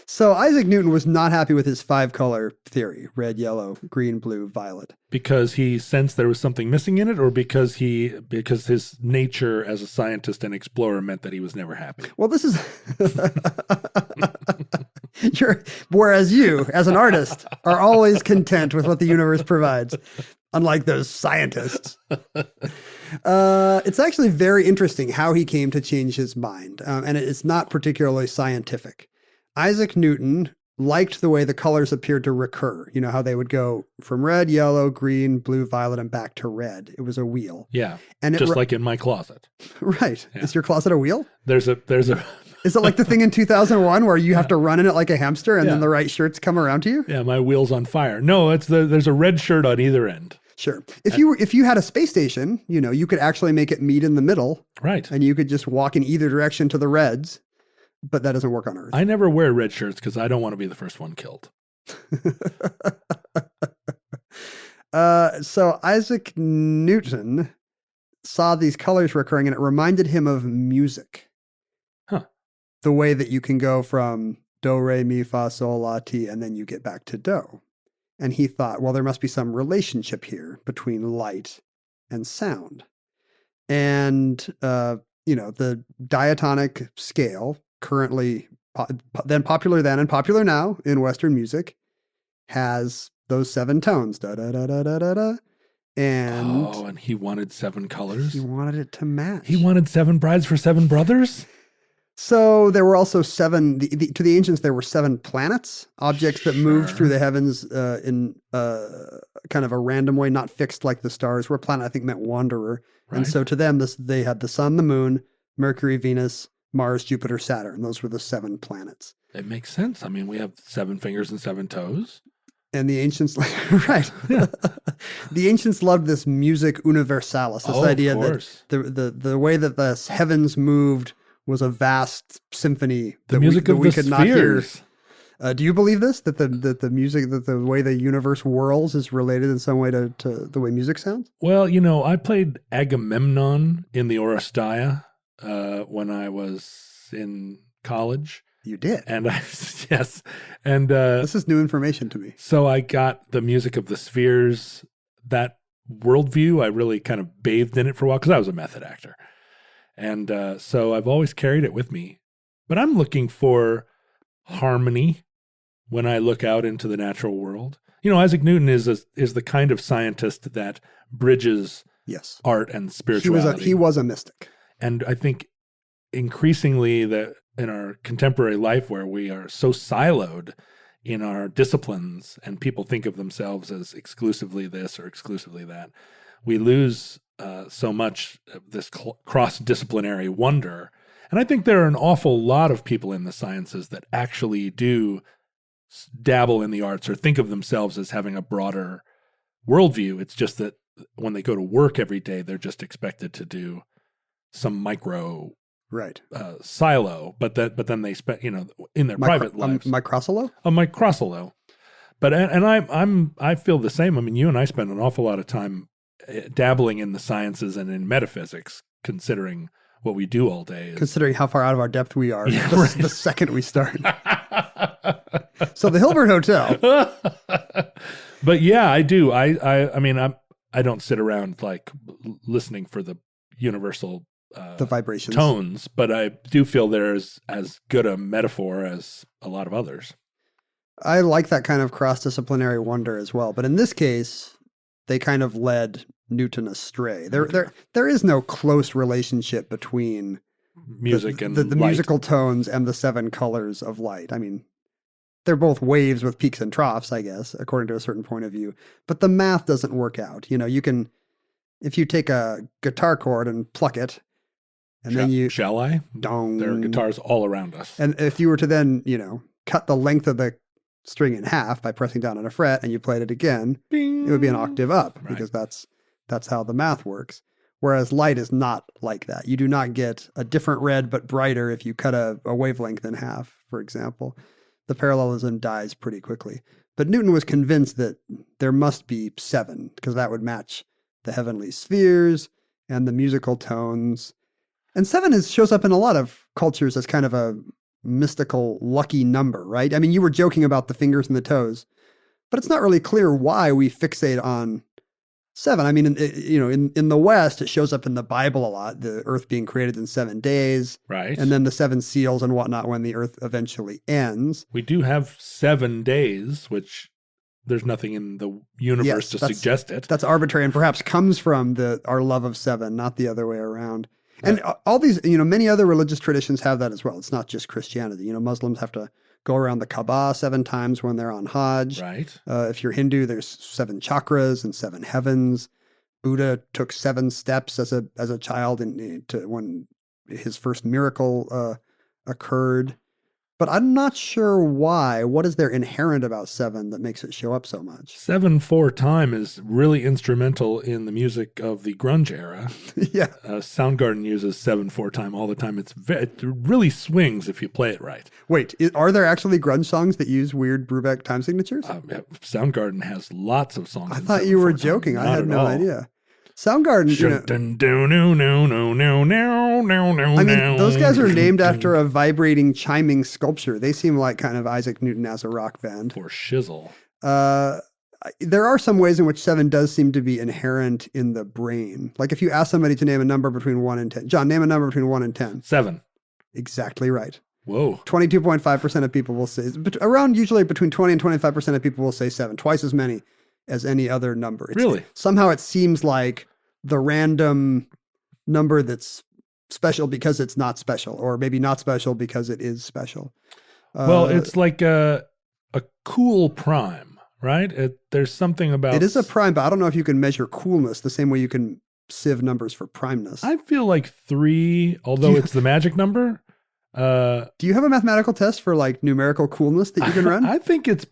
So Isaac Newton was not happy with his 5-color theory: red, yellow, green, blue, violet. Because he sensed there was something missing in it, or because his nature as a scientist and explorer meant that he was never happy? Well, this is whereas you, as an artist, are always content with what the universe provides, unlike those scientists. It's actually very interesting how he came to change his mind, and it's not particularly scientific. Isaac Newton liked the way the colors appeared to recur. You know how they would go from red, yellow, green, blue, violet, and back to red. It was a wheel. Yeah, and just like in my closet. Right. Yeah. Is your closet a wheel? There's a. Is it like the thing in 2001 where you have to run in it like a hamster and then the right shirts come around to you? Yeah, my wheel's on fire. No, there's a red shirt on either end. Sure. If you had a space station, you could actually make it meet in the middle. Right. And you could just walk in either direction to the reds. But that doesn't work on Earth. I never wear red shirts because I don't want to be the first one killed. So Isaac Newton saw these colors recurring, and it reminded him of music. Huh. The way that you can go from do, re, mi, fa, sol, la, ti, and then you get back to do. And he thought, well, there must be some relationship here between light and sound. And, the diatonic scale, currently popular then and popular now in Western music, has those 7 tones. Da da da da da da da. And he wanted 7 colors. He wanted it to match. He wanted 7 brides for 7 brothers. So there were also 7. To the ancients, there were 7 planets, objects that moved through the heavens in kind of a random way, not fixed like the stars. Where planet, I think, meant wanderer. Right. And so to them, they had the sun, the moon, Mercury, Venus, Mars, Jupiter, Saturn. Those were the 7 planets. It makes sense. I mean, we have 7 fingers and 7 toes. And the ancients, right. Yeah. The ancients loved this music universalis, this idea that the way that the heavens moved was a vast symphony that we could not hear. Do you believe this? That the music, that the way the universe whirls is related in some way to the way music sounds? Well, I played Agamemnon in the Oresteia when I was in college. You did? And yes. And this is new information to me. So I got the music of the spheres, that worldview. I really kind of bathed in it for a while because I was a method actor. And so I've always carried it with me. But I'm looking for harmony when I look out into the natural world. Isaac Newton is the kind of scientist that bridges art and spirituality. He was a mystic. And I think increasingly in our contemporary life, where we are so siloed in our disciplines and people think of themselves as exclusively this or exclusively that, we lose so much of this cross-disciplinary wonder. And I think there are an awful lot of people in the sciences that actually do dabble in the arts or think of themselves as having a broader worldview. It's just that when they go to work every day, they're just expected to do some micro silo, but then they spend in their private lives a microsilo. But I feel the same. I mean, you and I spend an awful lot of time dabbling in the sciences and in metaphysics, considering what we do all day. Considering how far out of our depth we are the second we start. So the Hilbert Hotel. But yeah, I do. I mean, I don't sit around like listening for the universal the vibrations tones, but I do feel there's as good a metaphor as a lot of others. I like that kind of cross-disciplinary wonder as well. But in this case, they kind of led Newton astray. There is no close relationship between music and the musical tones and the 7 colors of light. I mean, they're both waves with peaks and troughs, I guess, according to a certain point of view. But the math doesn't work out. You can, if you take a guitar chord and pluck it, and then you... Shall I? Dong. There are guitars all around us. And if you were to then, cut the length of the string in half by pressing down on a fret and you played it again, Bing. it would be an octave up Right. because that's how the math works. Whereas light is not like that. You do not get a different red but brighter if you cut a wavelength in half, for example. The parallelism dies pretty quickly. But Newton was convinced that there must be 7 because that would match the heavenly spheres and the musical tones. And 7 shows up in a lot of cultures as kind of a mystical, lucky number, right? I mean, you were joking about the fingers and the toes, but it's not really clear why we fixate on 7. I mean, in the West, it shows up in the Bible a lot, the earth being created in 7 days. Right. And then the 7 seals and whatnot when the earth eventually ends. We do have 7 days, which there's nothing in the universe to suggest it. That's arbitrary and perhaps comes from our love of 7, not the other way around. And all these, many other religious traditions have that as well. It's not just Christianity. Muslims have to go around the Kaaba 7 times when they're on Hajj. Right. If you're Hindu, there's 7 chakras and 7 heavens. Buddha took 7 steps as a child when his first miracle occurred. But I'm not sure why. What is there inherent about 7 that makes it show up so much? 7/4 time is really instrumental in the music of the grunge era. Yeah. Soundgarden uses 7/4 time all the time. It really swings if you play it right. Wait, are there actually grunge songs that use weird Brubeck time signatures? Soundgarden has lots of songs. I thought you were joking. I had no idea. Soundgarden, I mean, those guys are named after a vibrating, chiming sculpture. They seem like kind of Isaac Newton as a rock band. For shizzle. There are some ways in which 7 does seem to be inherent in the brain. Like if you ask somebody to name a number between 1 and 10. John, name a number between 1 and 10. 7. Exactly right. Whoa. 22.5% of people will say, around usually between 20 and 25% of people will say 7, twice as many as any other number. Really? Somehow it seems like the random number that's special because it's not special, or maybe not special because it is special. Well, it's like a cool prime, right? There's something about... It is a prime, but I don't know if you can measure coolness the same way you can sieve numbers for primeness. I feel like 3, although it's the magic number... do you have a mathematical test for like numerical coolness that you can run? I think it's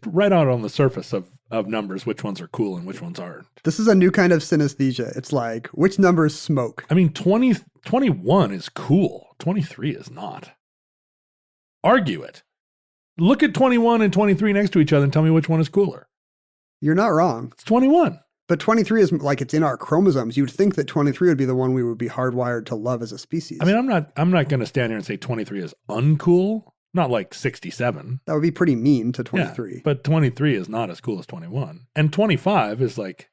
right out on the surface of numbers, which ones are cool and which ones aren't. This is a new kind of synesthesia. It's like, which numbers smoke? I mean, 21 is cool. 23 is not. Argue it. Look at 21 and 23 next to each other and tell me which one is cooler. You're not wrong. It's 21. But 23 is like it's in our chromosomes. You'd think that 23 would be the one we would be hardwired to love as a species. I mean, I'm not going to stand here and say 23 is uncool. Not like 67. That would be pretty mean to 23. Yeah, but 23 is not as cool as 21. And 25 is like,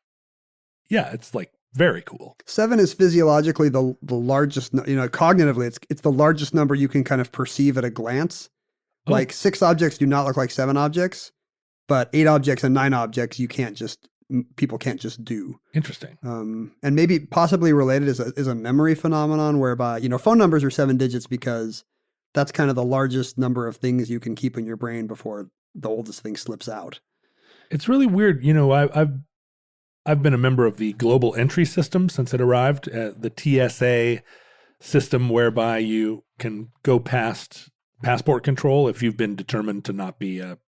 yeah, it's like very cool. 7 is physiologically the largest, cognitively, it's the largest number you can kind of perceive at a glance. Oh. Like 6 objects do not look like 7 objects, but 8 objects and 9 objects people can't just do. Interesting. And maybe possibly related is a memory phenomenon whereby, phone numbers are 7 digits because that's kind of the largest number of things you can keep in your brain before the oldest thing slips out. It's really weird. I've been a member of the global entry system since it arrived, the TSA system whereby you can go past passport control if you've been determined to not be a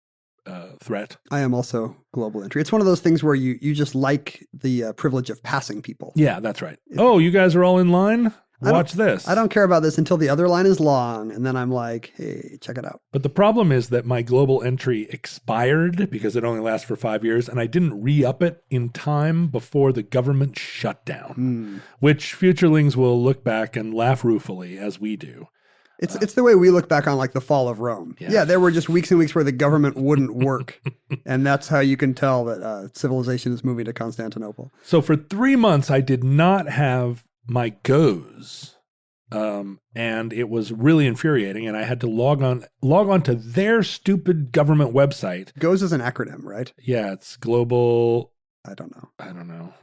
threat. I am also global entry. It's one of those things where you just like the privilege of passing people. Yeah, that's right. You guys are all in line? Watch this. I don't care about this until the other line is long, and then I'm like, hey, check it out. But the problem is that my global entry expired because it only lasts for 5 years, and I didn't re-up it in time before the government shut down, which futurelings will look back and laugh ruefully, as we do. It's the way we look back on like the fall of Rome. Yeah, there were just weeks and weeks where the government wouldn't work, and that's how you can tell that civilization is moving to Constantinople. So for 3 months, I did not have my goes, and it was really infuriating, and I had to log on to their stupid government website. Goes is an acronym, right? Yeah, it's global. I don't know.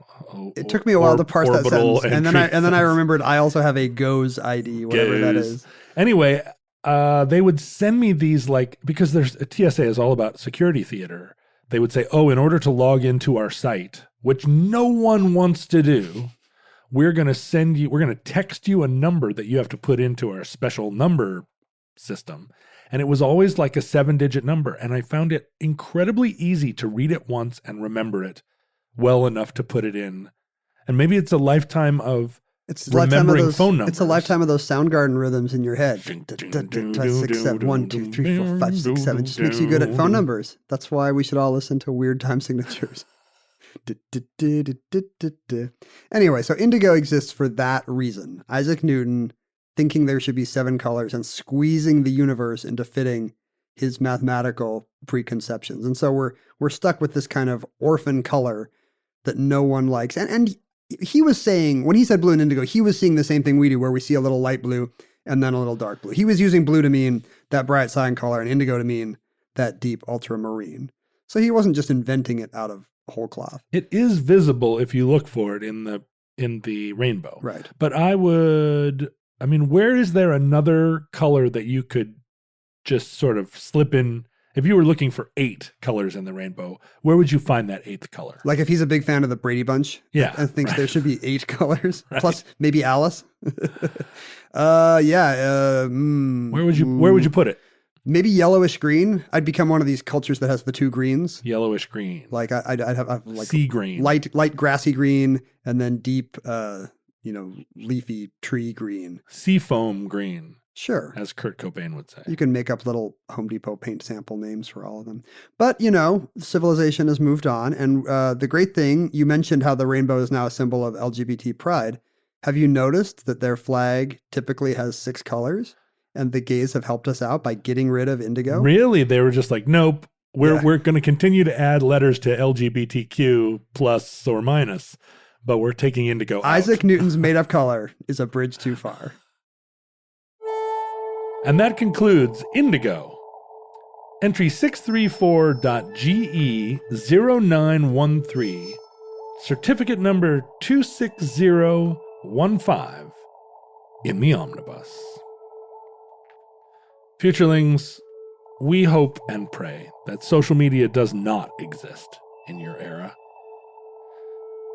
It took me a while to parse that sentence, and then I remembered I also have a goes ID, whatever that is. Anyway, they would send me these because TSA is all about security theater. They would say, in order to log into our site, which no one wants to do, we're going to text you a number that you have to put into our special number system. And it was always like a 7-digit number. And I found it incredibly easy to read it once and remember it well enough to put it in. And maybe it's a lifetime of remembering phone numbers. It's a lifetime of those Soundgarden rhythms in your head. 6, 7, 1, 2, 3, 4, 5, 6, 7. Just makes you good at phone numbers. That's why we should all listen to weird time signatures. Anyway, so Indigo exists for that reason. Isaac Newton thinking there should be 7 colors and squeezing the universe into fitting his mathematical preconceptions. And so we're stuck with this kind of orphan color that no one likes. And he was saying, when he said blue and indigo, he was seeing the same thing we do, where we see a little light blue and then a little dark blue. He was using blue to mean that bright cyan color and indigo to mean that deep ultramarine. So he wasn't just inventing it out of whole cloth. It is visible if you look for it in the rainbow. Right. But where is there another color that you could just sort of slip in? If you were looking for 8 colors in the rainbow, where would you find that 8th color? Like if he's a big fan of the Brady Bunch, yeah, and thinks there should be 8 colors, right. Plus maybe Alice. Where would you put it? Maybe yellowish green. I'd become one of these cultures that has the 2 greens. Yellowish green. Like I'd have like sea green, light grassy green, and then deep, leafy tree green. Seafoam green. Sure. As Kurt Cobain would say. You can make up little Home Depot paint sample names for all of them. But, civilization has moved on. And the great thing, you mentioned how the rainbow is now a symbol of LGBT pride. Have you noticed that their flag typically has 6 colors? And the gays have helped us out by getting rid of indigo? Really? They were just like, nope, we're going to continue to add letters to LGBTQ plus or minus, but we're taking indigo out. Isaac Newton's made-up color is a bridge too far. And that concludes Indigo. Entry 634.GE0913, certificate number 26015 in the omnibus. Futurelings, we hope and pray that social media does not exist in your era.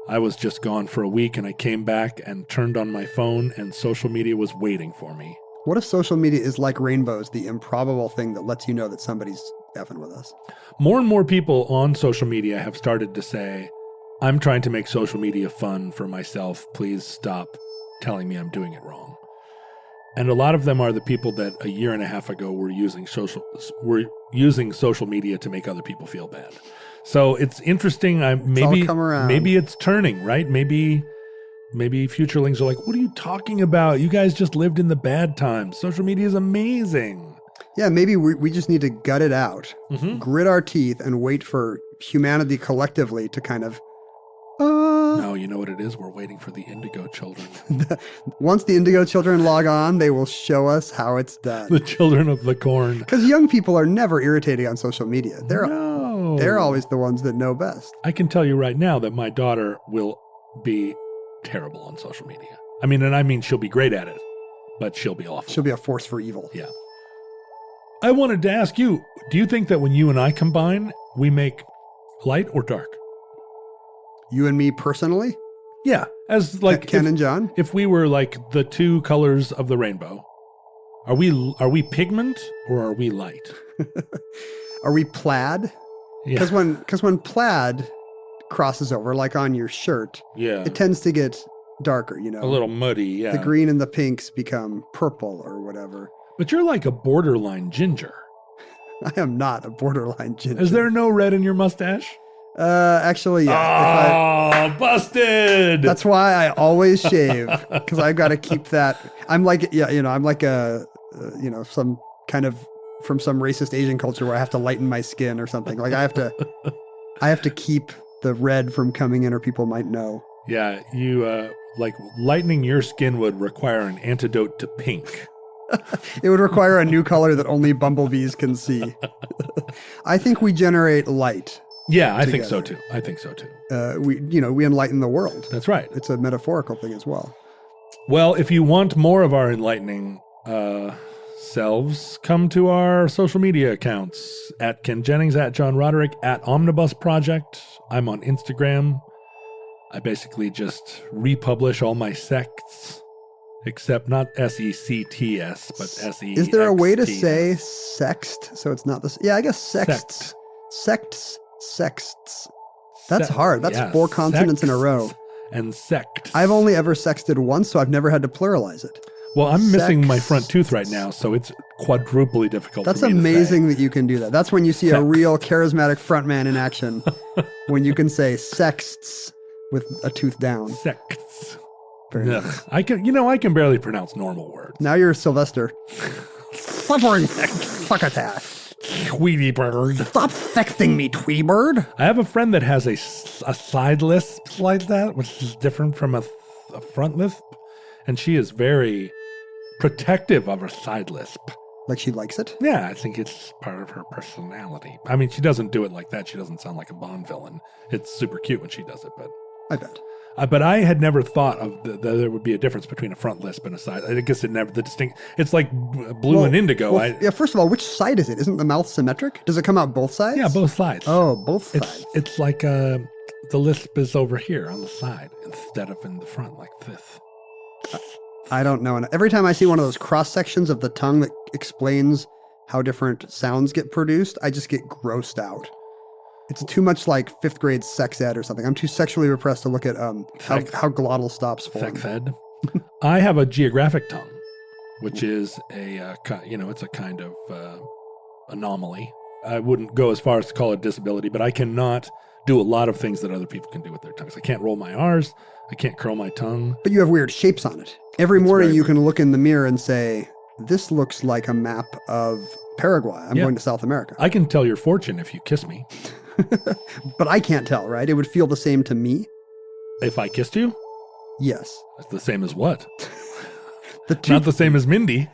I was just gone for a week and I came back and turned on my phone and social media was waiting for me. What if social media is like rainbows, the improbable thing that lets you know that somebody's effing with us? More and more people on social media have started to say, I'm trying to make social media fun for myself. Please stop telling me I'm doing it wrong. And a lot of them are the people that a year and a half ago were using social media to make other people feel bad. So it's interesting. Maybe it's turning, right? Maybe futurelings are like, what are you talking about? You guys just lived in the bad times. Social media is amazing. Yeah, maybe we just need to gut it out, grit our teeth, and wait for humanity collectively to kind of... No, you know what it is? We're waiting for the Indigo children. Once the Indigo children log on, they will show us how it's done. The children of the corn. Because young people are never irritating on social media. They're always the ones that know best. I can tell you right now that my daughter will be terrible on social media. I mean she'll be great at it, but she'll be awful. She'll be a force for evil. Yeah. I wanted to ask you, do you think that when you and I combine, we make light or dark? You and me personally? Yeah. As like Ken and John? If we were like the 2 colors of the rainbow, are we pigment or are we light? Are we plaid? Yeah. Because when plaid crosses over, like on your shirt, it tends to get darker, A little muddy, yeah. The green and the pinks become purple or whatever. But you're like a borderline ginger. I am not a borderline ginger. Is there no red in your mustache? Actually, yeah. Oh, busted! That's why I always shave, because I've got to keep that. I'm like, I'm like some kind of from some racist Asian culture where I have to lighten my skin or something. Like I have to keep the red from coming in, or people might know. Yeah, you like lightening your skin would require an antidote to pink. It would require a new color that only bumblebees can see. I think we generate light. Yeah, I think so too. We enlighten the world. That's right. It's a metaphorical thing as well. Well, if you want more of our enlightening selves, come to our social media accounts at Ken Jennings, at John Roderick, at Omnibus Project. I'm on Instagram. I basically just republish all my sects Except not SECTS, but SEXTS. Is there a way to say sext? So it's not this. Yeah, I guess sexts. Sexts. That's hard. That's 4 consonants in a row. And sect. I've only ever sexted once, so I've never had to pluralize it. Well, I'm missing my front tooth right now, so it's quadruply difficult That's for me amazing that you can do that. That's when you see a real charismatic frontman in action. When you can say sexts with a tooth down. Sects. Very nice. I can barely pronounce normal words. Now you're Sylvester. Fluttering fuck at that. Tweety bird. Stop sexting me, Tweety bird. I have a friend that has a side lisp like that, which is different from a front lisp. And she is very protective of her side lisp. Like she likes it? Yeah, I think it's part of her personality. I mean, she doesn't do it like that. She doesn't sound like a Bond villain. It's super cute when she does it, but I bet. But I had never thought of that there would be a difference between a front lisp and a side. I guess it's like blue and indigo. Yeah, first of all, which side is it? Isn't the mouth symmetric? Does it come out both sides? Yeah, both sides. Oh, both sides. It's like the lisp is over here on the side instead of in the front like this. I don't know. And every time I see one of those cross sections of the tongue that explains how different sounds get produced, I just get grossed out. It's too much like 5th grade sex ed or something. I'm too sexually repressed to look at how glottal stops form. Sex ed. I have a geographic tongue, which is it's a kind of anomaly. I wouldn't go as far as to call it disability, but I cannot do a lot of things that other people can do with their tongues. I can't roll my R's. I can't curl my tongue. But you have weird shapes on it. Every morning you can look in the mirror and say, this looks like a map of Paraguay. I'm going to South America. I can tell your fortune if you kiss me. But I can't tell, right? It would feel the same to me. If I kissed you? Yes. That's the same as what? Not the same as Mindy.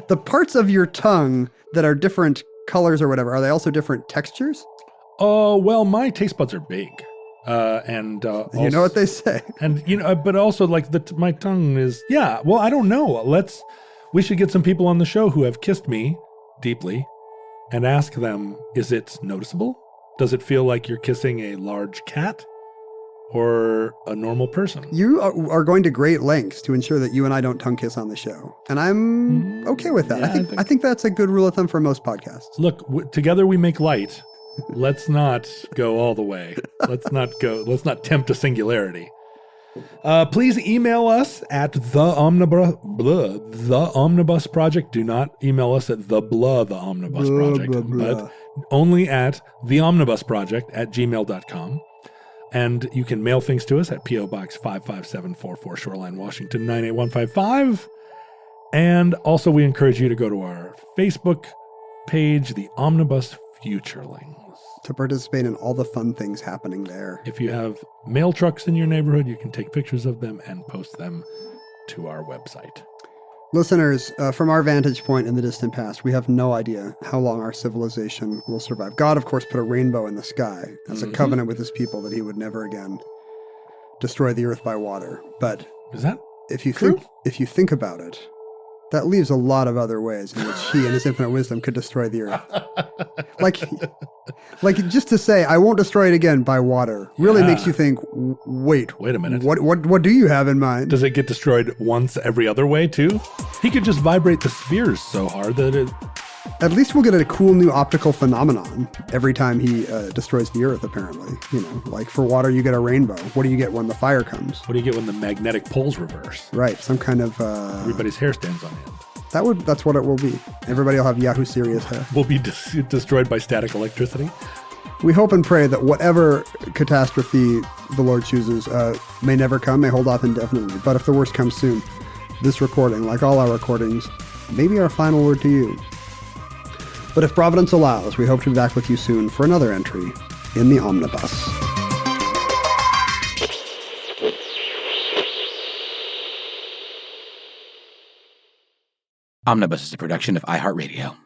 The parts of your tongue that are different colors or whatever, are they also different textures? Oh, well, my taste buds are big. You know what they say. And, but also like my tongue is, well, I don't know. We should get some people on the show who have kissed me deeply and ask them, is it noticeable? Does it feel like you're kissing a large cat or a normal person? You are going to great lengths to ensure that you and I don't tongue kiss on the show. And I'm okay with that. Yeah, I think that's a good rule of thumb for most podcasts. Look, together we make light. Let's not go all the way. Let's not tempt a singularity. Please email us at the Omnibus Project. Do not email us at the Omnibus Project, but only at the Omnibus Project at gmail.com. And you can mail things to us at P.O. Box 55744, Shoreline, Washington 98155. And also we encourage you to go to our Facebook page, the Omnibus Futurelings, to participate in all the fun things happening there. If you have mail trucks in your neighborhood, you can take pictures of them and post them to our website. Listeners, from our vantage point in the distant past, we have no idea how long our civilization will survive. God, of course, put a rainbow in the sky as a covenant with his people that he would never again destroy the earth by water. But is that if you true? If you think about it, that leaves a lot of other ways in which he and his infinite wisdom could destroy the earth. Like just to say, I won't destroy it again by water really makes you think, wait a minute. What do you have in mind? Does it get destroyed once every other way too? He could just vibrate the spheres so hard that it... At least we'll get a cool new optical phenomenon every time he destroys the earth, apparently. Like for water, you get a rainbow. What do you get when the fire comes? What do you get when the magnetic poles reverse? Right, some kind of... Everybody's hair stands on end. That's what it will be. Everybody will have Yahoo Serious hair. Will be destroyed by static electricity. We hope and pray that whatever catastrophe the Lord chooses may never come, may hold off indefinitely. But if the worst comes soon, this recording, like all our recordings, may be our final word to you. But if Providence allows, we hope to be back with you soon for another entry in the Omnibus. Omnibus is a production of iHeartRadio.